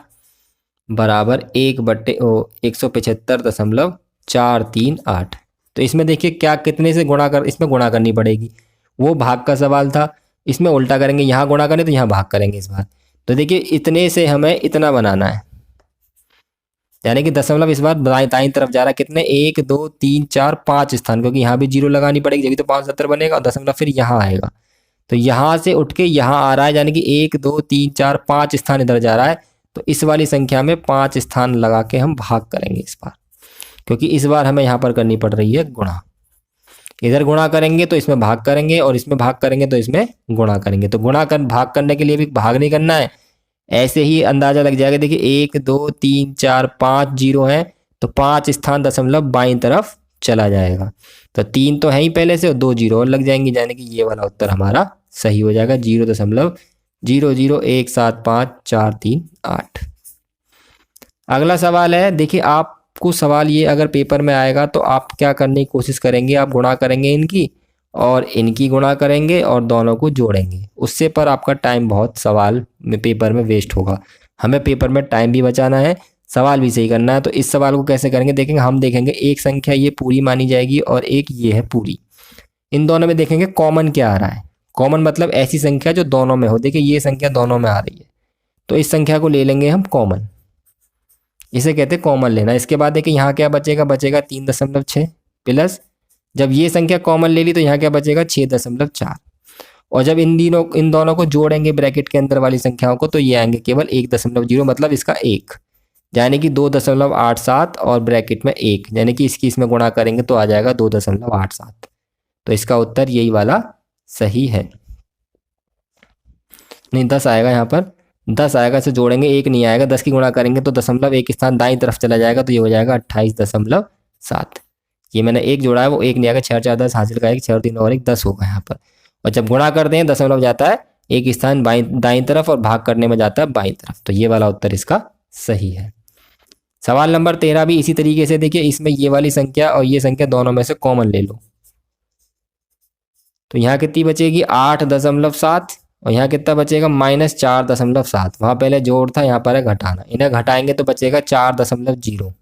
बराबर 1/175.438। तो इसमें देखिए क्या कितने से गुणा कर, इसमें गुणा करनी पड़ेगी। वो भाग का सवाल था, इसमें उल्टा करेंगे, यहाँ गुणा करें तो यहाँ भाग करेंगे इस बार। तो देखिए इतने से हमें इतना बनाना है, यानी कि दशमलव इस बार दाईं तरफ जा रहा है। कितने, 1 2 3 4 5 स्थान, क्योंकि यहाँ भी 0 लगानी पड़ेगी जब तो 570 बनेगा, और दशमलव फिर यहाँ आएगा। तो यहाँ से उठ के यहाँ आ रहा है, यानी कि 1 2 3 4 5 स्थान इधर जा रहा है। तो इस वाली संख्या में 5 स्थान लगा के हम भाग करेंगे इस बार, क्योंकि इस बार हमें यहाँ पर करनी पड़ रही है गुणा। इधर गुणा करेंगे तो इसमें भाग करेंगे, और इसमें भाग करेंगे तो इसमें गुणा करेंगे। तो गुणा कर भाग करने के लिए भी भाग नहीं करना है, ऐसे ही अंदाजा लग जाएगा। देखिए 1 2 3 4 5 जीरो है, तो 5 स्थान दशमलव बाईं तरफ चला जाएगा। तो 3 तो है ही पहले से, और 2 जीरो और लग जाएंगे, यानी कि ये वाला उत्तर हमारा सही हो जाएगा, 0.001754338। अगला सवाल है, देखिए आपको सवाल ये अगर पेपर में आएगा तो आप क्या करने की कोशिश करेंगे, आप गुणा करेंगे इनकी और इनकी गुणा करेंगे और दोनों को जोड़ेंगे। उससे पर आपका टाइम बहुत सवाल में पेपर में वेस्ट होगा। हमें पेपर में टाइम भी बचाना है, सवाल भी सही करना है। तो इस सवाल को कैसे करेंगे देखेंगे, हम देखेंगे एक संख्या ये पूरी मानी जाएगी और एक ये है पूरी। इन दोनों में देखेंगे कॉमन क्या आ रहा है। कॉमन मतलब ऐसी संख्या जो दोनों में हो। देखिए ये संख्या दोनों में आ रही है, तो इस संख्या को ले लेंगे हम कॉमन, इसे कहते हैं कॉमन लेना। इसके बाद देखिए यहाँ क्या बचेगा, बचेगा 3.6 प्लस, जब ये संख्या कॉमन ले ली तो यहाँ क्या बचेगा 6.4, और जब इन दोनों को जोड़ेंगे ब्रैकेट के अंदर वाली संख्याओं को तो ये आएंगे केवल 1.0, मतलब इसका 1, यानी कि 2.87 और ब्रैकेट में 1, यानी कि इसकी इसमें गुणा करेंगे तो आ जाएगा 2.87। तो इसका उत्तर यही वाला सही है। नहीं 10 आएगा, यहाँ पर 10 आएगा, इसे जोड़ेंगे 1 नहीं आएगा, 10 की गुणा करेंगे तो दशमलव एक स्थान दाईं तरफ चला जाएगा, तो ये हो जाएगा 28.7। ये मैंने 1 जोड़ा है, वो 1 नहीं आएगा, 6 4 10 हासिल का 1, 6 और 3 और 1 10 होगा यहाँ पर। और जब गुणा करते हैं दशमलव जाता है एक स्थान दाईं तरफ और भाग करने में जाता है बाईं तरफ। तो ये वाला उत्तर इसका सही है। सवाल नंबर 13 भी इसी तरीके से, देखिए इसमें ये वाली संख्या और ये संख्या दोनों में से कॉमन ले लो, तो यहाँ कितनी बचेगी 8.7, और यहाँ कितना बचेगा -4.7। वहाँ पहले जोड़ था, यहाँ पर है घटाना, इन्हें घटाएंगे तो बचेगा 4.0।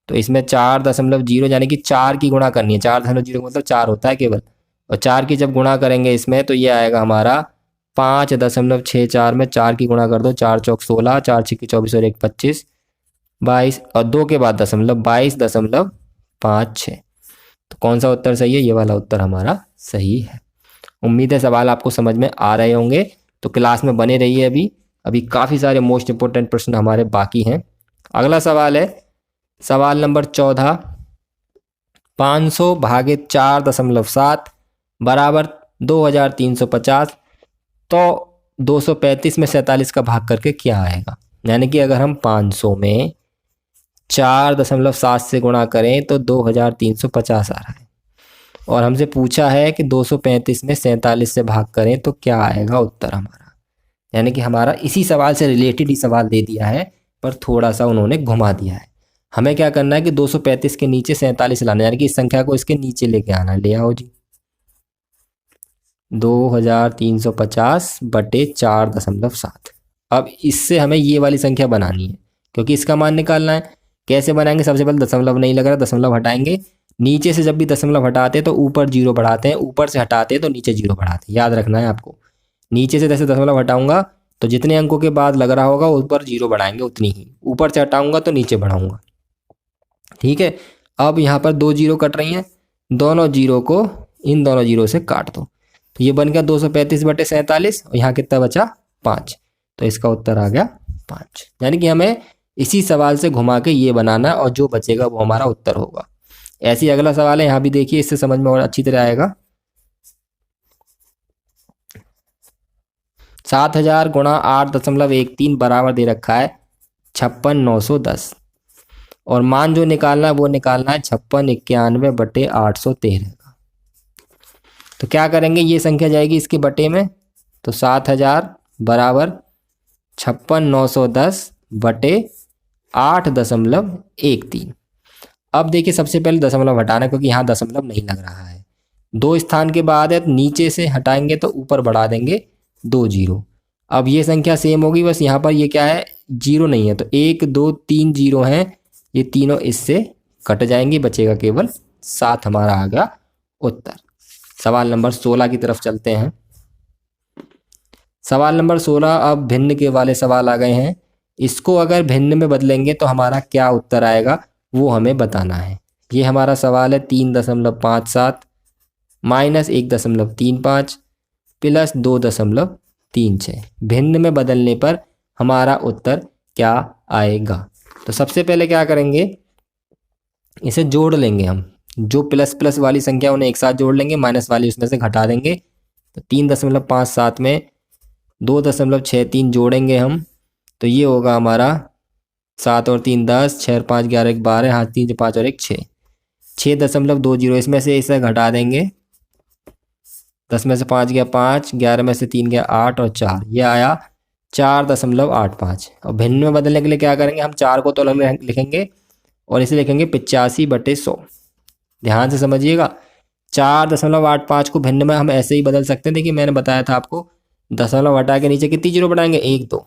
तो इसमें 4.0 यानी कि 4 की गुणा करनी है, 4.0 मतलब 4 होता है केवल, और 4 की जब गुणा करेंगे इसमें तो ये आएगा हमारा 5.64 में 4 की गुणा कर दो, 4 चौक 16, 4 छिक्की 24 और 1 25, 22 और 2 के बाद दशमलव 22.56। तो कौन सा उत्तर सही है, ये वाला उत्तर हमारा सही है। उम्मीद है सवाल आपको समझ में आ रहे होंगे, तो क्लास में बने रहिए। अभी काफ़ी सारे मोस्ट इंपोर्टेंट प्रश्न हमारे बाकी हैं। अगला सवाल है सवाल नंबर 14, 500 भागित 4.7 बराबर 2350। तो 235 में 47 का भाग करके क्या आएगा, यानी कि अगर हम 500 में 4.7 से गुणा करें तो 2350 आ रहा है, और हमसे पूछा है कि 235 में 47 से भाग करें तो क्या आएगा उत्तर हमारा। यानी कि हमारा इसी सवाल से रिलेटेड ही सवाल दे दिया है, पर थोड़ा सा उन्होंने घुमा दिया है। हमें क्या करना है कि 235 के नीचे 47 लाना है, यानी कि इस संख्या को इसके नीचे लेके आना है। ले आओ जी, 2350 बटे 4.7। अब इससे हमें ये वाली संख्या बनानी है, क्योंकि इसका मान निकालना है। कैसे बनाएंगे, सबसे पहले दशमलव नहीं लग रहा, दशमलव हटाएंगे। नीचे से जब भी दशमलव हटाते हैं तो ऊपर 0 बढ़ाते हैं, ऊपर से हटाते हैं तो नीचे 0 बढ़ाते हैं, याद रखना है आपको। नीचे से जैसे दशमलव हटाऊंगा तो जितने अंकों के बाद लग रहा होगा ऊपर 0 बढ़ाएंगे उतनी ही, ऊपर से हटाऊंगा तो नीचे बढ़ाऊंगा। ठीक है, अब यहाँ पर 2 0 कट रही हैं, दोनों 0 को इन दोनों 0 से काट दो, तो ये बन गया 235 बटे 47, और यहाँ कितना बचा 5। तो इसका उत्तर आ गया 5। यानी कि हमें इसी सवाल से घुमा के ये बनाना, और जो बचेगा वो हमारा उत्तर होगा। ऐसे ही अगला सवाल है, यहाँ भी देखिए, इससे समझ में और अच्छी तरह आएगा। 7000 गुणा 8.13 बराबर दे रखा है 56,910, और मान जो निकालना है वो निकालना है 5691 बटे 813 का। तो क्या करेंगे, ये संख्या जाएगी इसके बटे में, तो 7000 बराबर 56,910 बटे 8.13। अब देखिए सबसे पहले दशमलव हटाना, क्योंकि यहाँ दशमलव नहीं लग रहा है। 2 स्थान के बाद है, नीचे से हटाएंगे तो ऊपर बढ़ा देंगे, 2 जीरो। अब ये संख्या सेम होगी, बस यहाँ पर ये क्या है, जीरो नहीं है, तो 1 2 3 जीरो हैं, ये तीनों इससे कट जाएंगे, बचेगा केवल 7 हमारा आ गया उत्तर। सवाल नंबर 16 की तरफ चलते हैं। सवाल नंबर 16 अब भिन्न के वाले सवाल आ गए हैं। इसको अगर भिन्न में बदलेंगे तो हमारा क्या उत्तर आएगा वो हमें बताना है। ये हमारा सवाल है 3.57 माइनस 1.35 प्लस 2.36। भिन्न में बदलने पर हमारा उत्तर क्या आएगा। तो सबसे पहले क्या करेंगे, इसे जोड़ लेंगे हम। जो प्लस प्लस वाली संख्या उन्हें एक साथ जोड़ लेंगे, माइनस वाली उसमें से घटा देंगे। तो 3.57 में 2.63 जोड़ेंगे हम, तो ये होगा हमारा 7 और 3 10, 6 और 5 11, 1 12, हाथ 3 5 और 1 6, 6.20। इसमें से इसे घटा देंगे, 10 में से 5 गया 5, 11 में से 3 गया 8 और 4, ये आया 4.85। और भिन्न में बदलने के लिए क्या करेंगे, हम 4 को तो अलग लिखेंगे और इसे लिखेंगे 85/100। ध्यान से समझिएगा, 4.85 को भिन्न में हम ऐसे ही बदल सकते हैं। देखिए मैंने बताया था आपको, दशमलव हटा के नीचे कितनी जीरो बढ़ाएंगे, 1 2।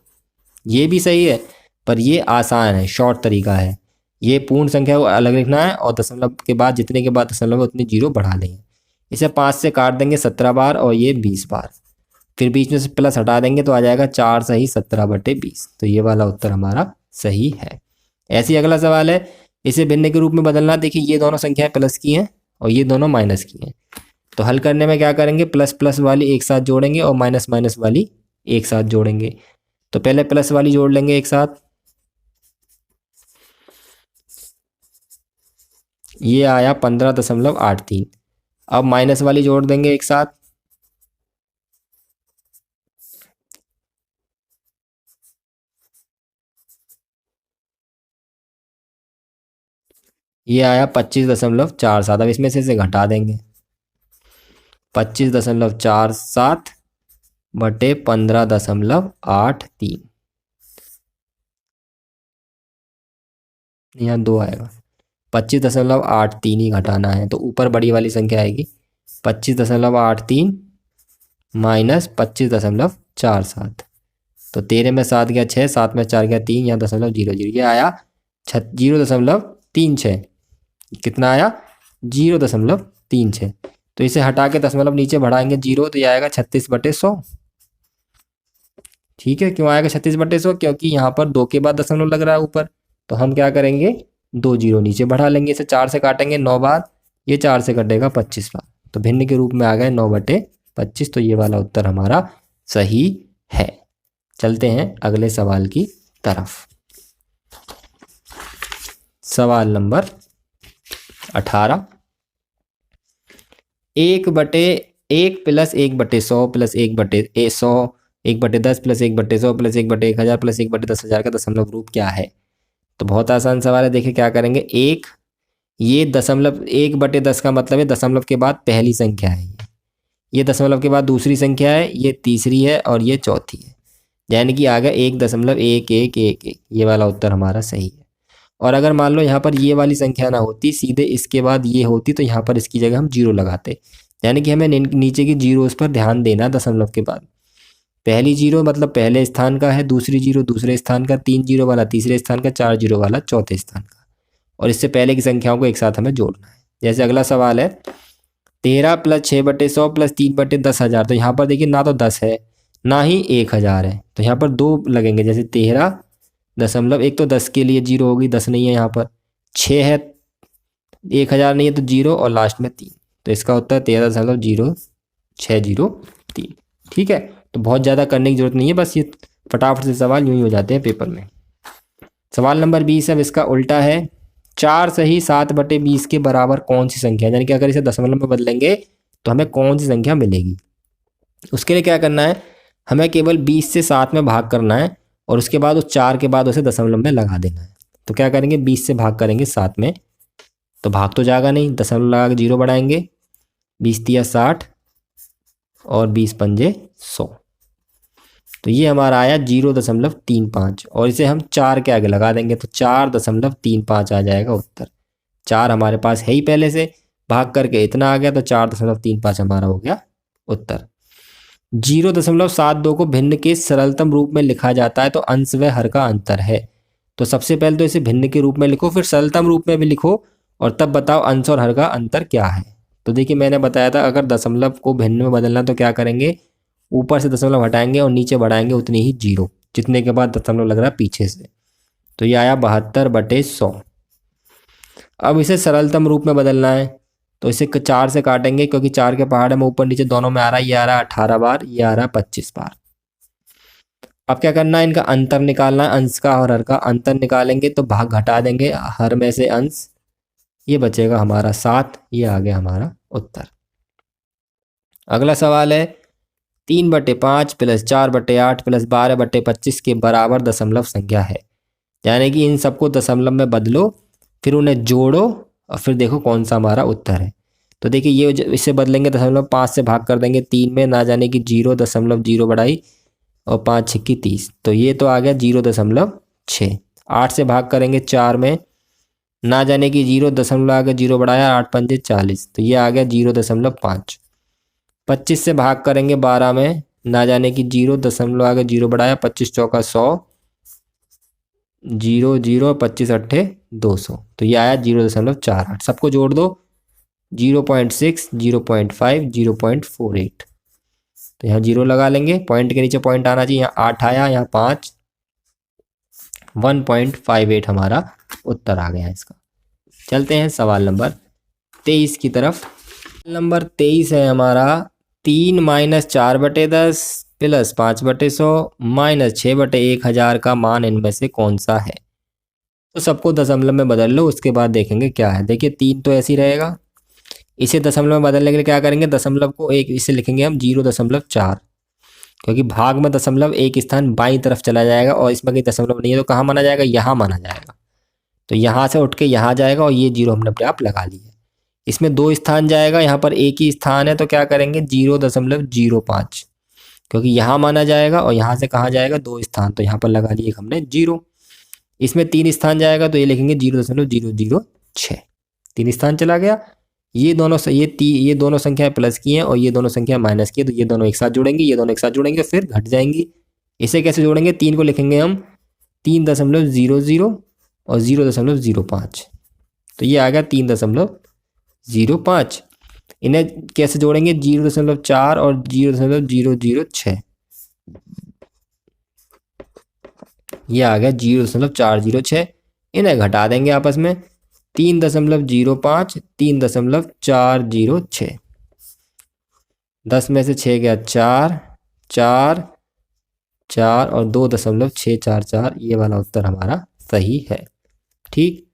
ये भी सही है, पर ये आसान है, शॉर्ट तरीका है। ये पूर्ण संख्या को अलग लिखना है और दशमलव के बाद जितने के बाद दशमलव उतनी जीरो बढ़ा लेंगे। इसे 5 से काट देंगे 17 बार और ये 20 बार, फिर बीच में से प्लस हटा देंगे तो आ जाएगा 4 सही 17/20। तो ये वाला उत्तर हमारा सही है। ऐसे ही अगला सवाल है, इसे भिन्न के रूप में बदलना। देखिए ये दोनों संख्याएं प्लस की हैं और ये दोनों माइनस की हैं, तो हल करने में क्या करेंगे, प्लस प्लस वाली एक साथ जोड़ेंगे और माइनस माइनस वाली एक साथ जोड़ेंगे। तो पहले प्लस वाली जोड़ लेंगे एक साथ, ये आया 15.83। अब माइनस वाली जोड़ देंगे एक साथ, ये आया 25.47। अब इसमें से इसे घटा देंगे, 25.47 बटे 15.83, यहाँ 2 आएगा, 25.83 ही घटाना है। तो ऊपर बड़ी वाली संख्या आएगी 25.83 माइनस 25.47। तो 13 में 7 गया 6, 7 में 4 गया 3, यहाँ 0.00, ये आया 0.36। कितना आया, 0.36। तो इसे हटा के दशमलव नीचे बढ़ाएंगे 0, तो ये आएगा 36/100। ठीक है, क्यों आएगा 36/100, क्योंकि यहाँ पर 2 के बाद दशमलव लग रहा है ऊपर। तो हम क्या करेंगे, 2 जीरो नीचे बढ़ा लेंगे, इसे 4 से काटेंगे 9 बार, ये 4 से कटेगा 25 बार। तो भिन्न के रूप में आ गए 9/25। तो ये वाला उत्तर हमारा सही है। चलते हैं अगले सवाल की तरफ। सवाल number 18, 1/1 plus 1/100 plus 1/100 1/10 plus 1/100 plus 1/1000 plus 1/10,000 का दशमलव रूप क्या है। तो बहुत आसान सवाल है। देखिए क्या करेंगे, एक ये दशमलव 1/10 का मतलब है दशमलव के बाद पहली संख्या है, ये दशमलव के बाद दूसरी संख्या है, ये तीसरी है और ये चौथी है, यानी कि आ गया 1.1111। ये वाला उत्तर हमारा सही है। और अगर मान लो यहाँ पर ये वाली संख्या ना होती, सीधे इसके बाद ये होती, तो यहाँ पर इसकी जगह हम 0 लगाते, यानी कि हमें नीचे की जीरोस पर ध्यान देना। दशमलव के बाद पहली 0 मतलब पहले स्थान का है, दूसरी 0 दूसरे स्थान का, 3 जीरो वाला तीसरे स्थान का, 4 जीरो वाला चौथे स्थान का, और इससे पहले की संख्याओं को एक साथ हमें जोड़ना है। जैसे अगला सवाल है 13 प्लस 6/100 प्लस 3/10,000। तो यहाँ पर देखिए ना तो 10 है ना ही 1000 है, तो यहाँ पर 2 लगेंगे। जैसे 13 दशमलव, एक तो 10 के लिए 0 होगी, 10 नहीं है यहाँ पर, 6 है, 1000 नहीं है तो 0 और लास्ट में 3। तो इसका उत्तर 13.0603। ठीक है, तो बहुत ज़्यादा करने की जरूरत नहीं है, बस ये फटाफट से सवाल यूँ ही हो जाते हैं पेपर में। सवाल नंबर 20 अब इसका उल्टा है, 4 सही 7/20 के बराबर कौन सी संख्या, यानी कि अगर इसे दशमलव में बदलेंगे तो हमें कौन सी संख्या मिलेगी। उसके लिए क्या करना है, हमें केवल 20 से 7 में भाग करना है और उसके बाद उस 4 के बाद उसे दशमलव में लगा देना है। तो क्या करेंगे, 20 से भाग करेंगे 7 में, तो भाग तो जाएगा नहीं, दशमलव लगा के 0 बढ़ाएंगे, 20 तिया 60 और 20 पंजे 100। तो ये हमारा आया 0.35 और इसे हम 4 के आगे लगा देंगे तो 4.35 आ जाएगा उत्तर। 4 हमारे पास है ही पहले से, भाग करके इतना आ गया तो 4.35 हमारा हो गया उत्तर। 0.72 को भिन्न के सरलतम रूप में लिखा जाता है तो अंश व हर का अंतर है। तो सबसे पहले तो इसे भिन्न के रूप में लिखो, फिर सरलतम रूप में भी लिखो और तब बताओ अंश और हर का अंतर क्या है। तो देखिए मैंने बताया था अगर दशमलव को भिन्न में बदलना तो क्या करेंगे, ऊपर से दशमलव हटाएंगे और नीचे बढ़ाएंगे उतनी ही जीरो, जितने के बाद दशमलव लग रहा है पीछे से। तो ये आया 72/100। अब इसे सरलतम रूप में बदलना है तो इसे 4 से काटेंगे क्योंकि 4 के पहाड़े में ऊपर नीचे दोनों में आ रहा है। ये आ रहा है 18 बार, ये आ रहा है 25 बार। अब क्या करना है, इनका अंतर निकालना है, अंश का और हर का अंतर निकालेंगे तो भाग घटा देंगे हर में से अंश, ये बचेगा हमारा 7। ये आ गया हमारा उत्तर। अगला सवाल है 3/5 + 4/8 + 12/25 के बराबर दशमलव संख्या है। यानी कि इन सबको दशमलव में बदलो, फिर उन्हें जोड़ो और फिर देखो कौन सा हमारा उत्तर है। तो देखिए ये इसे बदलेंगे दशमलव, 5 से भाग कर देंगे 3 में, ना जाने की 0.0 बढ़ाई और 5 6 30, तो ये तो आ गया 0.6। 8 से भाग करेंगे 4 में, ना जाने की 0 आ गया, 0 बढ़ाया 8 5 40, तो ये आ गया 0.5। 25 से भाग करेंगे 12 में, ना जाने की 0 आ गया, 0 बढ़ाया 25 चौका 100, 0 0 25 अट्ठे 200, तो ये आया 0.48। सबको जोड़ दो 0.6 0.5 0.48, तो यहाँ 0 लगा लेंगे, पॉइंट के नीचे पॉइंट आना चाहिए। यहाँ 8 आया, यहाँ 5, 1.58 हमारा उत्तर आ गया इसका। चलते हैं सवाल नंबर 23 की तरफ। नंबर 23 है हमारा 3 - 4/10 + 5/100 - 6/1000 का मान इनमें से कौन सा है। तो सबको दशमलव में बदल लो, उसके बाद देखेंगे क्या है। देखिए 3 तो ऐसे ही रहेगा, इसे दशमलव में बदलने के लिए क्या करेंगे, दशमलव को एक इसे लिखेंगे हम 0.4, क्योंकि भाग में दशमलव एक स्थान बाईं तरफ चला जाएगा और इसमें कहीं दशमलव नहीं है तो कहाँ माना जाएगा, यहाँ माना जाएगा। तो यहाँ से उठ के यहाँ जाएगा और ये 0 हमने अपने आप लगा लिया। इसमें 2 स्थान जाएगा, यहाँ पर एक ही स्थान है तो क्या करेंगे 0.05, क्योंकि यहाँ माना जाएगा और यहाँ से कहाँ जाएगा 2 स्थान, तो यहाँ पर लगा लिए हमने 0। इसमें 3 स्थान जाएगा तो ये लिखेंगे 0.006, 3 स्थान चला गया। ये दोनों संख्याएं प्लस की हैं और ये दोनों संख्या माइनस की है, तो ये दोनों एक साथ जुड़ेंगे, ये दोनों एक साथ जुड़ेंगे, फिर घट जाएंगी। इसे कैसे जोड़ेंगे, 3 को लिखेंगे हम 3.00 और 0.05, तो ये आ गया 3.05। इन्हें कैसे जोड़ेंगे, 0.4 और 0.006, ये आ गया 0.406। इन्हें घटा देंगे आपस में, 3.05 3.406, 10 में से 6 गया 4 4 4 और 2.644, ये वाला उत्तर हमारा सही है। ठीक,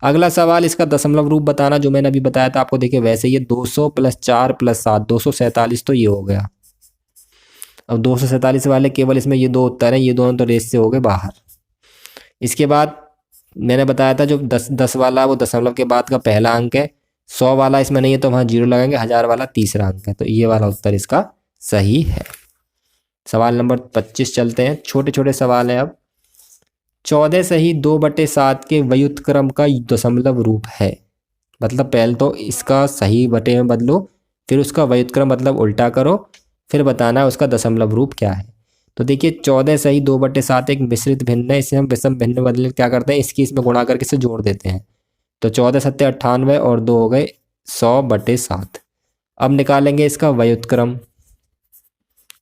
अगला सवाल इसका दशमलव रूप बताना, जो मैंने अभी बताया था आपको। देखिए वैसे ये 200 + 4 + 7 247, तो ये हो गया। अब 247 वाले केवल इसमें ये 2 उत्तर हैं, ये दोनों तो रेस से हो गए बाहर। इसके बाद मैंने बताया था जो 10 वाला वो दशमलव के बाद का पहला अंक है, 100 वाला इसमें नहीं है तो वहाँ 0 लगाएंगे, 1000 वाला तीसरा अंक है, तो ये वाला उत्तर इसका सही है। सवाल नंबर 25 चलते हैं, छोटे छोटे सवाल हैं। अब 14 सही 2/7 के व्युत्क्रम का दशमलव रूप है। मतलब पहले तो इसका सही बटे में बदलो, फिर उसका व्युत्क्रम मतलब उल्टा करो, फिर बताना है उसका दशमलव रूप क्या है। तो देखिए 14 सही 2/7 एक मिश्रित भिन्न है, इसे हम विषम भिन्न में बदले क्या करते हैं, इसकी इसमें गुणा करके इसे जोड़ देते हैं। तो 14 7 98 और 2 हो गए 100/7। अब निकालेंगे इसका व्युत्क्रम,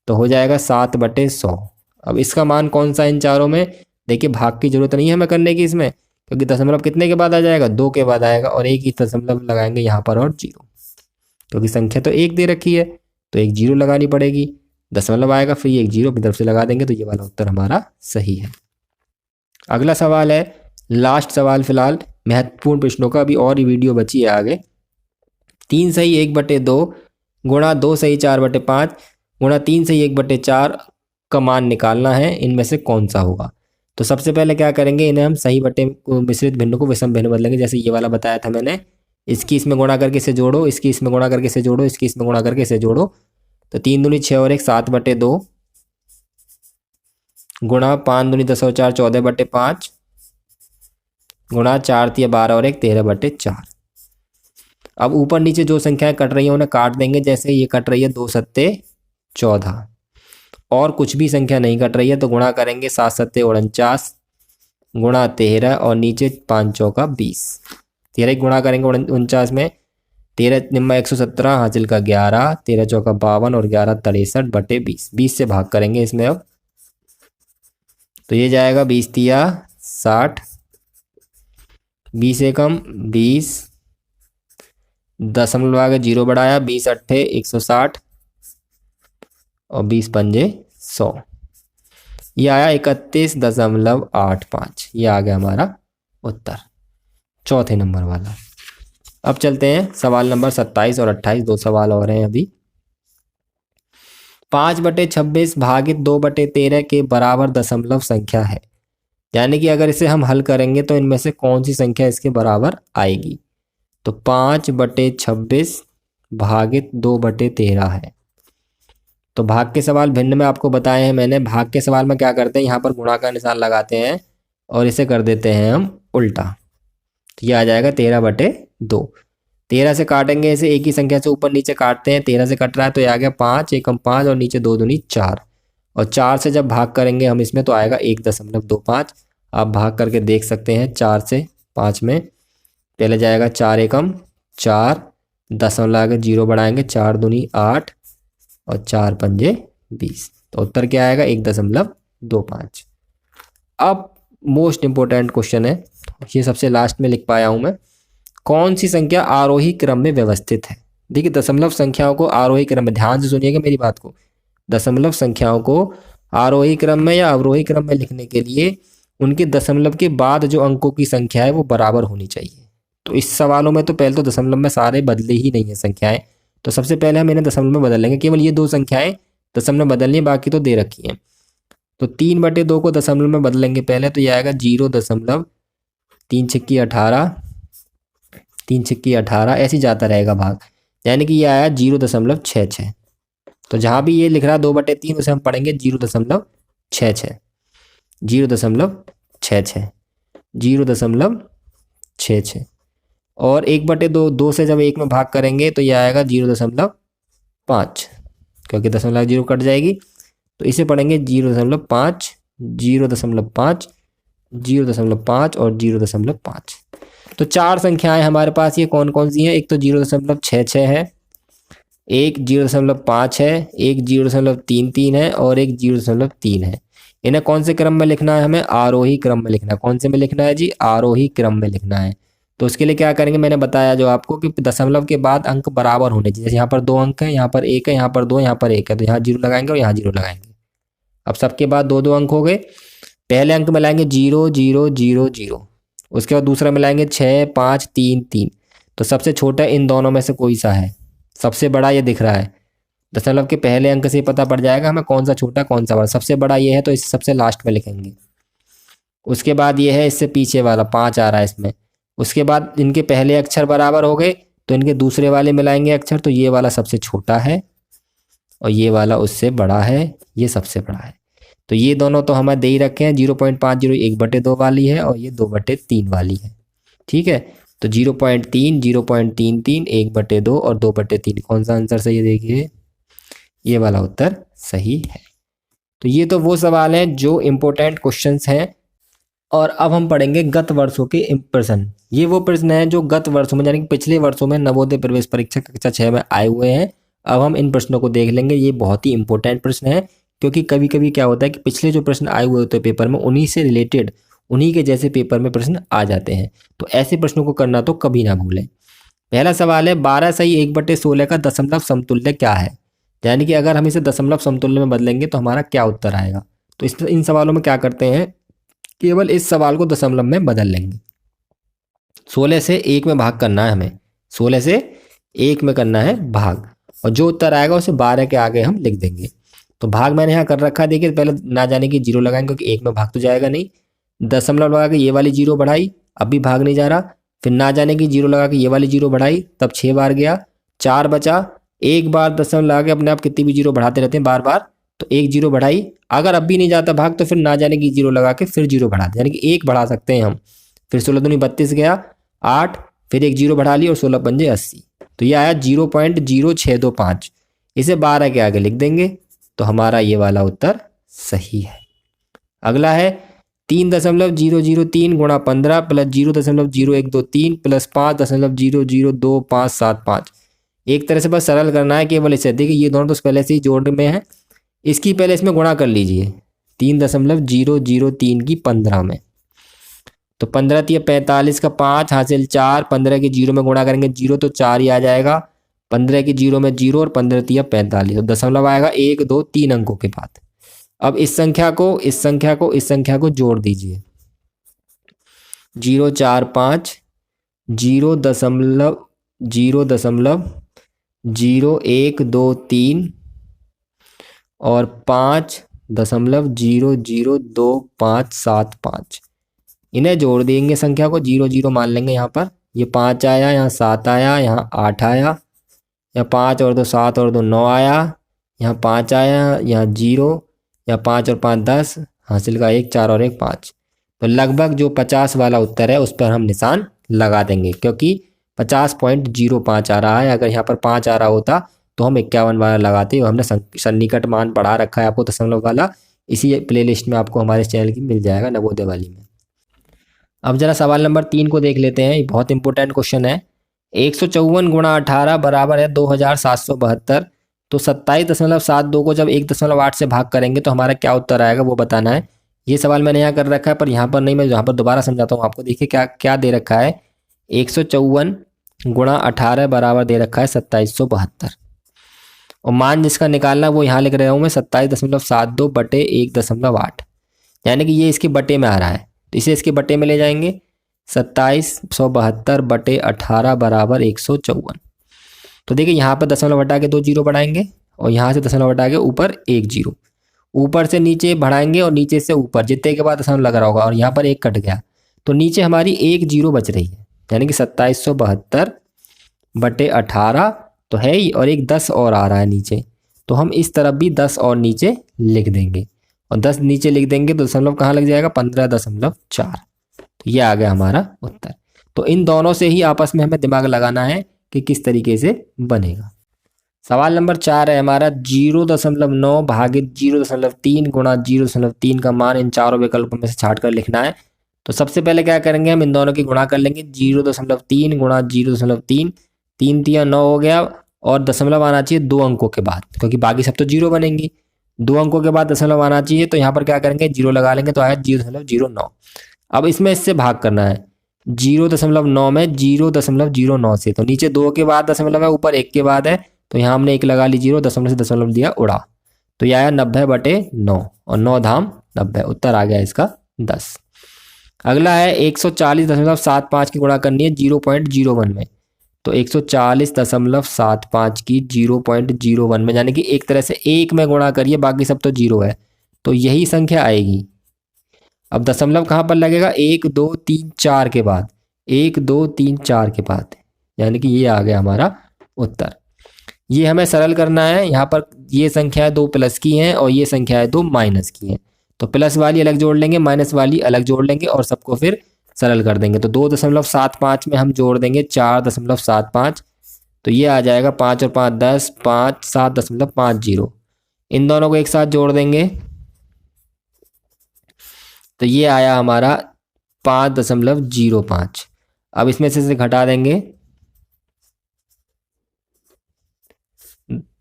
तो हो जाएगा 7/100। अब इसका मान कौन सा इन चारों में, देखिए भाग की जरूरत नहीं है हमें करने की इसमें, क्योंकि दशमलव कितने के बाद आ जाएगा, 2 के बाद आएगा, और एक ही दशमलव लगाएंगे यहाँ पर और 0, क्योंकि संख्या तो 1 दे रखी है तो एक 0 लगानी पड़ेगी, दशमलव आएगा फिर ये एक 0 अपनी तरफ से लगा देंगे, तो ये वाला उत्तर हमारा सही है। अगला सवाल है, लास्ट सवाल फिलहाल, महत्वपूर्ण प्रश्नों का अभी और ही वीडियो बची है आगे। 3 सही 1/2 गुणा 2 सही 4/5 गुणा 3 सही 1/4 का मान निकालना है, इनमें से कौन सा होगा। तो सबसे पहले क्या करेंगे, इन्हें हम सही बटे मिश्रित भिन्न को विषम भिन्न बदलेंगे, जैसे ये वाला बताया था मैंने। इसकी इसमें गुणा करके इसे जोड़ो, इसकी इसमें गुणा करके इसे जोड़ो, इसकी इसमें गुणा करके इसे जोड़ो, तो 3 दूनी 6 और 1 7/2 गुणा 5 दूनी 10 और 4 14/5 गुणा 4 3 12 और 1 13/4। अब ऊपर नीचे जो संख्याएं कट रही हैं उन्हें काट देंगे, जैसे ये कट रही है 2 7 14, और कुछ भी संख्या नहीं कट रही है तो गुणा करेंगे 7 सत्ते 49 गुणा 13 और नीचे 5 चौका 20। 13 गुणा करेंगे 49 में, 13 निम्मा 117 हासिल का 11, 13 चौका 52 और 11 63 बटे 20। 20 से भाग करेंगे इसमें अब, तो ये जाएगा 20 तिया 60, 20 एकम 20, दशमलव आगे 0 बढ़ाया, 20 अट्ठे 160 और 20 पंजे 100। ये आया 31.85। ये आ गया हमारा उत्तर, चौथे नंबर वाला। अब चलते हैं सवाल नंबर 27 और 28, 2 सवाल और हैं अभी। 5/26 भागित 2/13 के बराबर दशमलव संख्या है, यानी कि अगर इसे हम हल करेंगे तो इनमें से कौन सी संख्या इसके बराबर आएगी। तो 5/26 भागित 2/13 है। तो भाग के सवाल भिन्न में आपको बताए हैं मैंने। भाग के सवाल में क्या करते हैं, यहाँ पर गुणा का निशान लगाते हैं और इसे कर देते हैं हम उल्टा। तो ये आ जाएगा 13/2। 13 से काटेंगे इसे, एक ही संख्या से ऊपर नीचे काटते हैं। 13 से कट रहा है तो ये आ गया 5 एकम 5 और नीचे 2 दूनी 4, और 4 से जब भाग करेंगे हम इसमें तो आएगा 1.25। आप भाग करके देख सकते हैं 4 से 5 में। पहले जाएगा 4 एकम 4, दशमलव आगे 0 बढ़ाएंगे, 4 दूनी 8 और 4 पंजे 20। तो उत्तर क्या आएगा 1.25। अब मोस्ट इंपोर्टेंट क्वेश्चन है, ये सबसे लास्ट में लिख पाया हूं मैं। कौन सी संख्या आरोही क्रम में व्यवस्थित है। देखिए दशमलव संख्याओं को आरोही क्रम में, ध्यान से सुनिएगा मेरी बात को, दशमलव संख्याओं को आरोही क्रम में या अवरोही क्रम में लिखने के लिए उनके दशमलव के बाद जो अंकों की संख्या है वो बराबर होनी चाहिए। तो इस सवालों में तो पहले तो दशमलव में सारे बदले ही नहीं है संख्याएं, तो सबसे पहले हम इन्हें दशमलव में बदल लेंगे। केवल ये 2 संख्याएं दशमलव में बदलनी है, बाकी तो दे रखी हैं। तो 3/2 को दशमलव में बदलेंगे पहले, तो ये आएगा 0.3 छिक्की 18, 3 छिक्की 18, ऐसे ही जाता रहेगा भाग, यानी कि ये आया 0.66। तो जहाँ भी ये लिख रहा है 2/3 उसे हम पढ़ेंगे 0.66, 0.66, 0.66। और 1/2, 2 से जब 1 में भाग करेंगे तो ये आएगा 0.5, क्योंकि दशमलव 0 कट जाएगी, तो इसे पढ़ेंगे 0.5, 0.5, 0.5 और 0.5। तो 4 संख्याएं हमारे पास ये कौन कौन सी हैं। एक तो 0.66 है, एक 0.5 है, एक 0.33 है और एक 0.3 है। इन्हें कौन से क्रम में लिखना है, हमें आरोही क्रम में लिखना है। कौन से में लिखना है जी, आरोही क्रम में लिखना है। तो उसके लिए क्या करेंगे, मैंने बताया जो आपको कि दशमलव के बाद अंक बराबर होने चाहिए। जैसे यहाँ पर 2 अंक है, यहाँ पर 1 है, यहाँ पर 2, यहाँ पर 1 है, तो यहाँ 0 लगाएंगे और यहाँ 0 लगाएंगे। अब सबके बाद 2-2 अंक हो गए। पहले अंक में लाएंगे 0 0 0 0, उसके बाद दूसरा में लाएंगे 6 5 3 3। तो सबसे छोटा इन दोनों में से कोई सा है, सबसे बड़ा ये दिख रहा है। दशमलव के पहले अंक से पता पड़ जाएगा हमें कौन सा छोटा कौन सा बड़ा। सबसे बड़ा ये है तो इसे सबसे लास्ट में लिखेंगे। उसके बाद ये है इससे पीछे वाला 5 आ रहा है इसमें। उसके बाद इनके पहले अक्षर बराबर हो गए तो इनके दूसरे वाले मिलाएंगे अक्षर, तो ये वाला सबसे छोटा है और ये वाला उससे बड़ा है, ये सबसे बड़ा है। तो ये दोनों तो हमें दे ही रखे हैं। 0.50 1/2 वाली है और ये 2/3 वाली है। ठीक है, तो 0.3, 0.33, 1/2 और 2/3, कौन सा आंसर सही है देखिए, ये वाला उत्तर सही है। तो ये तो वो सवाल हैं जो इम्पोर्टेंट क्वेश्चंस हैं। और अब हम पढ़ेंगे गत वर्षों के प्रश्न। ये वो प्रश्न हैं जो गत वर्षों में यानी कि पिछले वर्षों में नवोदय प्रवेश परीक्षा कक्षा 6 में आए हुए हैं। अब हम इन प्रश्नों को देख लेंगे। ये बहुत ही इंपॉर्टेंट प्रश्न है, क्योंकि कभी कभी क्या होता है कि पिछले जो प्रश्न आए हुए होते हैं पेपर में, उन्हीं से रिलेटेड, उन्हीं के जैसे पेपर में प्रश्न आ जाते हैं। तो ऐसे प्रश्नों को करना तो कभी ना भूलें। पहला सवाल है 12 सही 1/16 का दशमलव समतुल्य क्या है। यानी कि अगर हम इसे दशमलव समतुल्य में बदलेंगे तो हमारा क्या उत्तर आएगा। तो इन सवालों में क्या करते हैं, केवल इस सवाल को दशमलव में बदल लेंगे। 16 से 1 में भाग करना है हमें, 16 से 1 में करना है भाग, और जो उत्तर आएगा उसे 12 के आगे हम लिख देंगे। तो भाग मैंने यहाँ कर रखा है। देखिए पहले ना जाने की 0 लगाएंगे, क्योंकि 1 में भाग तो जाएगा नहीं। दशमलव लगा के ये वाली 0 बढ़ाई, अब भी भाग नहीं जा रहा। फिर ना जाने की 0 लगा के ये वाली 0 बढ़ाई, तब 6 बार गया, 4 बचा। एक बार दशमलव लगा के अपने आप कितनी भी 0 बढ़ाते रहते हैं बार बार, तो 1 0 बढ़ाई। अगर अब भी नहीं जाता भाग तो फिर ना जाने की 0 लगा के फिर 0 बढ़ा दे, यानी कि 1 बढ़ा सकते हैं हम। फिर 16 दूनी 32 गया, 8, फिर 1 0 बढ़ा ली और 16 पंजे 80। तो ये आया 0.0625। इसे 12 के आगे लिख देंगे। तो हमारा ये वाला उत्तर सही है। अगला है 3.003 गुणा 15 प्लस 0.0123 प्लस 5.0025575। एक तरह से बस सरल करना है केवल इसे। देखिए ये दोनों तो पहले से ही जोड़ में है, इसकी पहले इसमें गुणा कर लीजिए 3.003 की 15 में। तो 15 तिया 45 का 5 हासिल 4, 15 के 0 में गुणा करेंगे 0 तो 4 ही आ जाएगा, 15 के 0 में 0 और 15 तिया 45, तो दशमलव आएगा 1 2 3 अंकों के बाद। अब इस संख्या को इस संख्या को इस संख्या को जोड़ दीजिए 045 0.0123 और 5.0025575। इन्हें जोड़ देंगे संख्या को, 0 0 मान लेंगे यहाँ पर। ये 5 आया, यहाँ 7 आया, यहाँ 8 आया, यहाँ 5 और 2 7 और 2 9 आया, यहाँ 5 आया, यहाँ 0, यहाँ 5 और 5 10, हासिल का 1 4 और 1 5। तो लगभग जो 50 वाला उत्तर है उस पर हम निशान लगा देंगे, क्योंकि 50.05 आ रहा है। अगर यहाँ पर 5 आ रहा होता तो हम 51 वाला लगाते। हमने सन्निकट मान पढ़ा रखा है आपको दशमलव वाला, इसी प्लेलिस्ट में आपको हमारे चैनल की मिल जाएगा नवोदय वाली में। अब जरा सवाल नंबर 3 को देख लेते हैं, ये बहुत इंपॉर्टेंट क्वेश्चन है। 154 गुणा 18 बराबर है 2772। तो 27.72 को जब 1.8 से भाग करेंगे तो हमारा क्या उत्तर आएगा वो बताना है। ये सवाल मैंने यहाँ कर रखा है, पर यहाँ पर नहीं, मैं यहाँ पर दोबारा समझाता हूँ आपको। देखिए क्या क्या दे रखा है, 154 गुणा 18 बराबर दे रखा है 2772, और मान जिसका निकालना वो यहाँ लिख रहा हूँ मैं 27.72 बटे 1.8, यानी कि ये इसके बटे में आ रहा है, तो इसे इसके बटे में ले जाएंगे। 2772 बटे 18 बराबर 154। तो देखिए यहाँ पर दशमलव हटा के 2 जीरो बढ़ाएंगे, और यहाँ से दशमलव हटा के ऊपर 1 जीरो, ऊपर से नीचे बढ़ाएंगे और नीचे से ऊपर, जितने के बाद दशमलव लग रहा होगा, और यहाँ पर 1 कट गया, तो नीचे हमारी 1 जीरो बच रही है, यानी कि 2772 बटे 18 तो है ही, और एक 10 और आ रहा है नीचे, तो हम इस तरफ भी 10 और नीचे लिख देंगे, और 10 नीचे लिख देंगे तो दशमलव कहाँ लग जाएगा, 15.4। तो ये आ गया हमारा उत्तर। तो इन दोनों से ही आपस में हमें दिमाग लगाना है कि किस तरीके से बनेगा। सवाल नंबर 4 है हमारा 0.9 भागित 0.3 गुणा 0.3 का मान इन चारों विकल्पों में से छाट कर लिखना है। तो सबसे पहले क्या करेंगे, हम इन दोनों की गुणा कर लेंगे। 0.3 गुणा 0.3, 3 तिया 9 हो गया, और दशमलव आना चाहिए 2 अंकों के बाद, क्योंकि बाकी सब तो 0 बनेंगी। 2 अंकों के बाद दशमलव आना चाहिए, तो यहाँ पर क्या करेंगे 0 लगा लेंगे, तो आया 0.09। अब इसमें इससे भाग करना है 0.9 में 0.09 से, तो नीचे 2 के बाद दशमलव है, ऊपर 1 के बाद है, तो यहाँ हमने 1 लगा ली, 0 दशमलव से दशमलव दिया उड़ा, तो यह आया 90 बटे 9, और 9 धाम 90, उत्तर आ गया इसका 10। अगला है 140.75 की गुणा करनी है 0.01 में। तो 140.75 की 0.01 में, यानी कि एक तरह से 1 में गुणा करिए, बाकी सब तो 0 है, तो यही संख्या आएगी। अब दशमलव कहाँ पर लगेगा, 1 2 3 4 के बाद, 1 2 3 4 के बाद, यानी कि ये आ गया हमारा उत्तर। ये हमें सरल करना है। यहाँ पर ये संख्याएं 2 प्लस की हैं और ये संख्याएं 2 माइनस की हैं, तो प्लस वाली अलग जोड़ लेंगे, माइनस वाली अलग जोड़ लेंगे, और सबको फिर सरल कर देंगे। तो 2.75 में हम जोड़ देंगे 4.75, तो ये आ जाएगा 5 और 5 10, 5 7.50। इन दोनों को एक साथ जोड़ देंगे, तो ये आया हमारा 5.05। अब इसमें से घटा देंगे,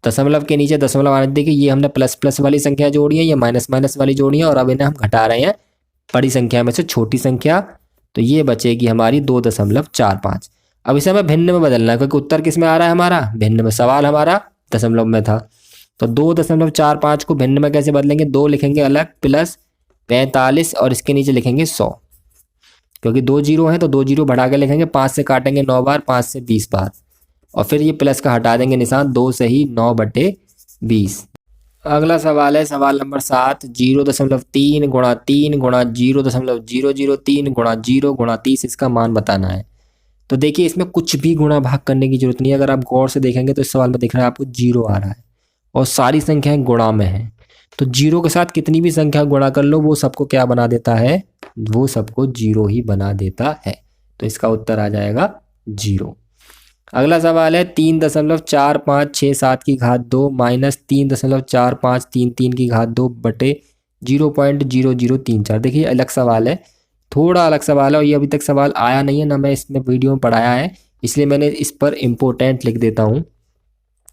दशमलव के नीचे दशमलव आने देखिए, ये हमने प्लस प्लस वाली संख्या जोड़ी है, ये माइनस माइनस वाली जोड़ी है, और अब इन्हें हम घटा रहे हैं बड़ी संख्या में से छोटी संख्या, तो ये बचेगी हमारी 2.45। अब इसे हमें भिन्न में बदलना है, क्योंकि उत्तर किस में आ रहा है हमारा, भिन्न में। सवाल हमारा दशमलव में था, तो 2.45 को भिन्न में कैसे बदलेंगे, 2 लिखेंगे अलग, प्लस 45, और इसके नीचे लिखेंगे 100, क्योंकि 2 जीरो हैं तो 2 जीरो बढ़ा के लिखेंगे, 5 से काटेंगे 9 बार, 5 से 20 बार, और फिर ये प्लस का हटा देंगे निशान, 2 से ही 9 बटे 20। अगला सवाल है सवाल नंबर 7, 0.3 गुणा 3 गुणा 0.003 गुणा 0 गुणा 30, इसका मान बताना है। तो देखिए इसमें कुछ भी गुणा भाग करने की जरूरत नहीं है। अगर आप गौर से देखेंगे तो इस सवाल में दिख रहा है आपको 0 आ रहा है, और सारी संख्याएं गुणा में हैं, तो 0 के साथ कितनी भी संख्या गुणा कर लो वो सबको क्या बना देता है, वो सबको 0 ही बना देता है। तो इसका उत्तर आ जाएगा 0। अगला सवाल है 3.4567 की घात 2 माइनस 3.4533 की घात 2 बटे 0.0034। देखिए अलग सवाल है, थोड़ा अलग सवाल है और ये अभी तक सवाल आया नहीं है, ना मैं इसमें वीडियो में पढ़ाया है, इसलिए मैंने इस पर इम्पोर्टेंट लिख देता हूँ।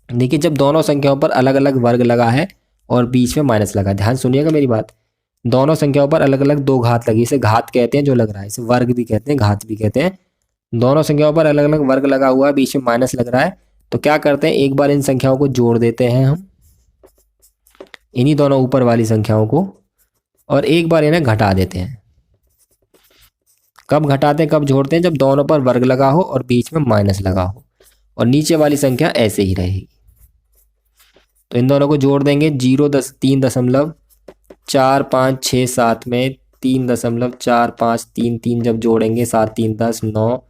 देखिए जब दोनों संख्याओं पर अलग अलग वर्ग लगा है और बीच में माइनस लगा है, ध्यान सुनिएगा मेरी बात, दोनों संख्याओं पर अलग अलग दो घात लगी, इसे घात कहते हैं जो लग रहा है, इसे वर्ग भी कहते हैं घात भी कहते हैं। दोनों संख्याओं पर अलग अलग वर्ग लगा हुआ है, बीच में माइनस लग रहा है, तो क्या करते हैं एक बार इन संख्याओं को जोड़ देते हैं हम, इन्हीं दोनों ऊपर वाली संख्याओं को, और एक बार इन्हें घटा देते हैं। कब घटाते हैं कब जोड़ते हैं, जब दोनों पर वर्ग लगा हो और बीच में माइनस लगा हो, और नीचे वाली संख्या ऐसे ही रहेगी। तो इन दोनों को जोड़ देंगे, 3.4567 में 3.4533 जब जोड़ेंगे, 7 3 10 9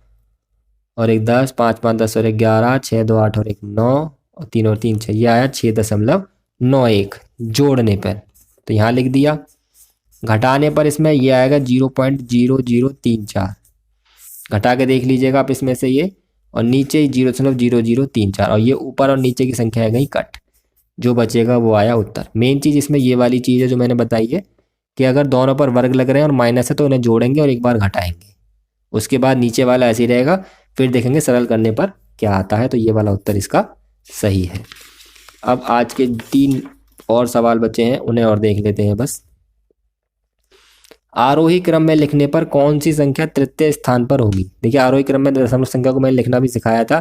और 1 10, 5 5 10 और 11, 6 2 8 और 1 9 और 3 और 3 6, ये आया 6.91 जोड़ने पर। तो यहाँ लिख दिया। घटाने पर इसमें ये आएगा 0.0034, घटा के देख लीजिएगा आप इसमें से ये, और नीचे 0.0034, और ये ऊपर और नीचे की संख्या है गई कट, जो बचेगा वो आया उत्तर। मेन चीज़ इसमें ये वाली चीज़ है जो मैंने बताई है कि अगर दोनों पर वर्ग लग रहे हैं और माइनस है तो उन्हें जोड़ेंगे और एक बार घटाएंगे, उसके बाद नीचे वाला ऐसे ही रहेगा, फिर देखेंगे सरल करने पर क्या आता है। तो ये वाला उत्तर इसका सही है। अब आज के 3 और सवाल बचे हैं, उन्हें और देख लेते हैं बस। आरोही क्रम में लिखने पर कौन सी संख्या तृतीय स्थान पर होगी। देखिए आरोही क्रम में दशमलव संख्या को मैंने लिखना भी सिखाया था।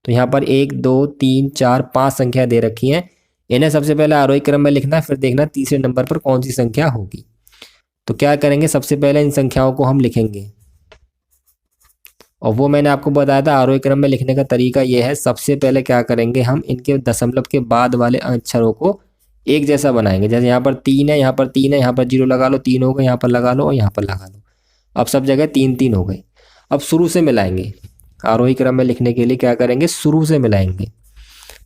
तो यहाँ पर 1 2 3 4 5 संख्या दे रखी हैं, इन्हें सबसे पहले आरोही क्रम में लिखना है, फिर देखना तीसरे नंबर पर कौन सी संख्या होगी। तो क्या करेंगे, सबसे पहले इन संख्याओं को हम लिखेंगे, और वो मैंने आपको बताया था आरोही क्रम में लिखने का तरीका ये है। सबसे पहले क्या करेंगे, हम इनके दशमलव के बाद वाले अक्षरों को एक जैसा बनाएंगे। जैसे यहाँ पर 3 है, यहाँ पर 3 है, यहाँ पर 0 लगा लो, 3 हो गए, यहाँ पर लगा लो और यहाँ पर लगा लो, अब सब जगह 3 3 हो गए। अब शुरू से मिलाएंगे, आरोही क्रम में लिखने के लिए क्या करेंगे, शुरू से मिलाएंगे।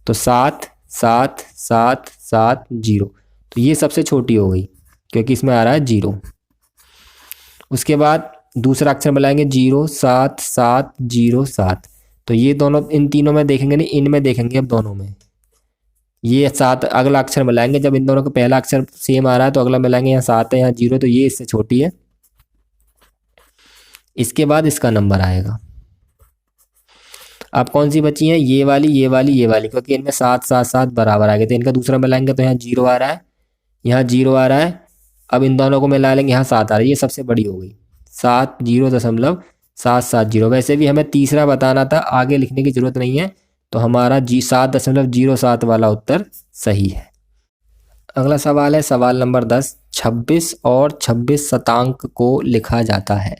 तो 7 7 7 7 0, तो ये सबसे छोटी हो गई क्योंकि इसमें आ रहा है 0। उसके बाद दूसरा अक्षर मिलाएंगे 0 7 7 0 7, तो ये दोनों इन तीनों में देखेंगे नहीं, इनमें देखेंगे। अब दोनों में ये 7 अगला अक्षर मिलाएंगे, जब इन दोनों का पहला अक्षर सेम आ रहा है तो अगला मिलाएंगे, यहाँ 7 है यहाँ 0, तो ये इससे छोटी है। इसके बाद इसका नंबर आएगा। अब कौन सी बची है, ये वाली ये वाली ये वाली, क्योंकि इनमें 7 7 7 बराबर आ गए, तो इनका दूसरा मिलाएंगे तो यहाँ 0 आ रहा है, यहाँ 0 आ रहा है। अब इन दोनों को मिला लेंगे, यहाँ 7 आ रहा है, ये सबसे बड़ी हो गई 7.0.770। वैसे भी हमें तीसरा बताना था, आगे लिखने की जरूरत नहीं है, तो हमारा 7.07 वाला उत्तर सही है। अगला सवाल है सवाल नंबर 10, 26 और 26 शतांक को लिखा जाता है।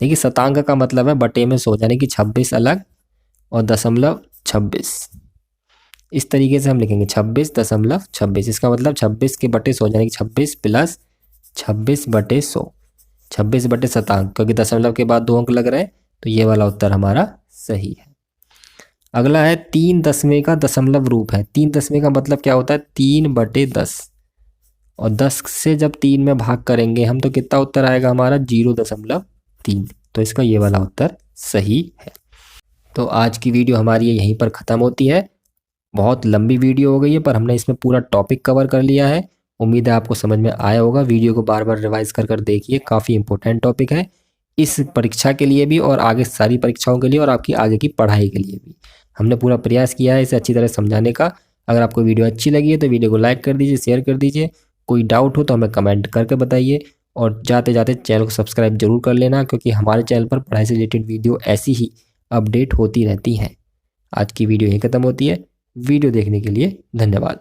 देखिए शतांक का मतलब है बटे में 100, यानी कि 26 अलग और दशमलव 26, इस तरीके से हम लिखेंगे 26.26। इसका मतलब 26 के बटे 100, यानी कि 26 प्लस 26 बटे 100, 26 बटे शतांक, क्योंकि दशमलव के बाद 2 अंक लग रहे हैं, तो ये वाला उत्तर हमारा सही है। अगला है 3 दसवें का दशमलव रूप है। 3 दसवें का मतलब क्या होता है, 3/10, और 10 से जब 3 में भाग करेंगे हम तो कितना उत्तर आएगा हमारा, 0.3। तो इसका ये वाला उत्तर सही है। तो आज की वीडियो हमारी यहीं पर ख़त्म होती है। बहुत लंबी वीडियो हो गई है, पर हमने इसमें पूरा टॉपिक कवर कर लिया है। उम्मीद है आपको समझ में आया होगा। वीडियो को बार बार रिवाइज कर देखिए, काफ़ी इंपॉर्टेंट टॉपिक है इस परीक्षा के लिए भी, और आगे सारी परीक्षाओं के लिए, और आपकी आगे की पढ़ाई के लिए भी। हमने पूरा प्रयास किया है इसे अच्छी तरह समझाने का। अगर आपको वीडियो अच्छी लगी है तो वीडियो को लाइक कर दीजिए, शेयर कर दीजिए। कोई डाउट हो तो हमें कमेंट करके बताइए, और जाते जाते चैनल को सब्सक्राइब जरूर कर लेना, क्योंकि हमारे चैनल पर पढ़ाई से रिलेटेड वीडियो ऐसी ही अपडेट होती रहती हैं। आज की वीडियो यहीं ख़त्म होती है। वीडियो देखने के लिए धन्यवाद।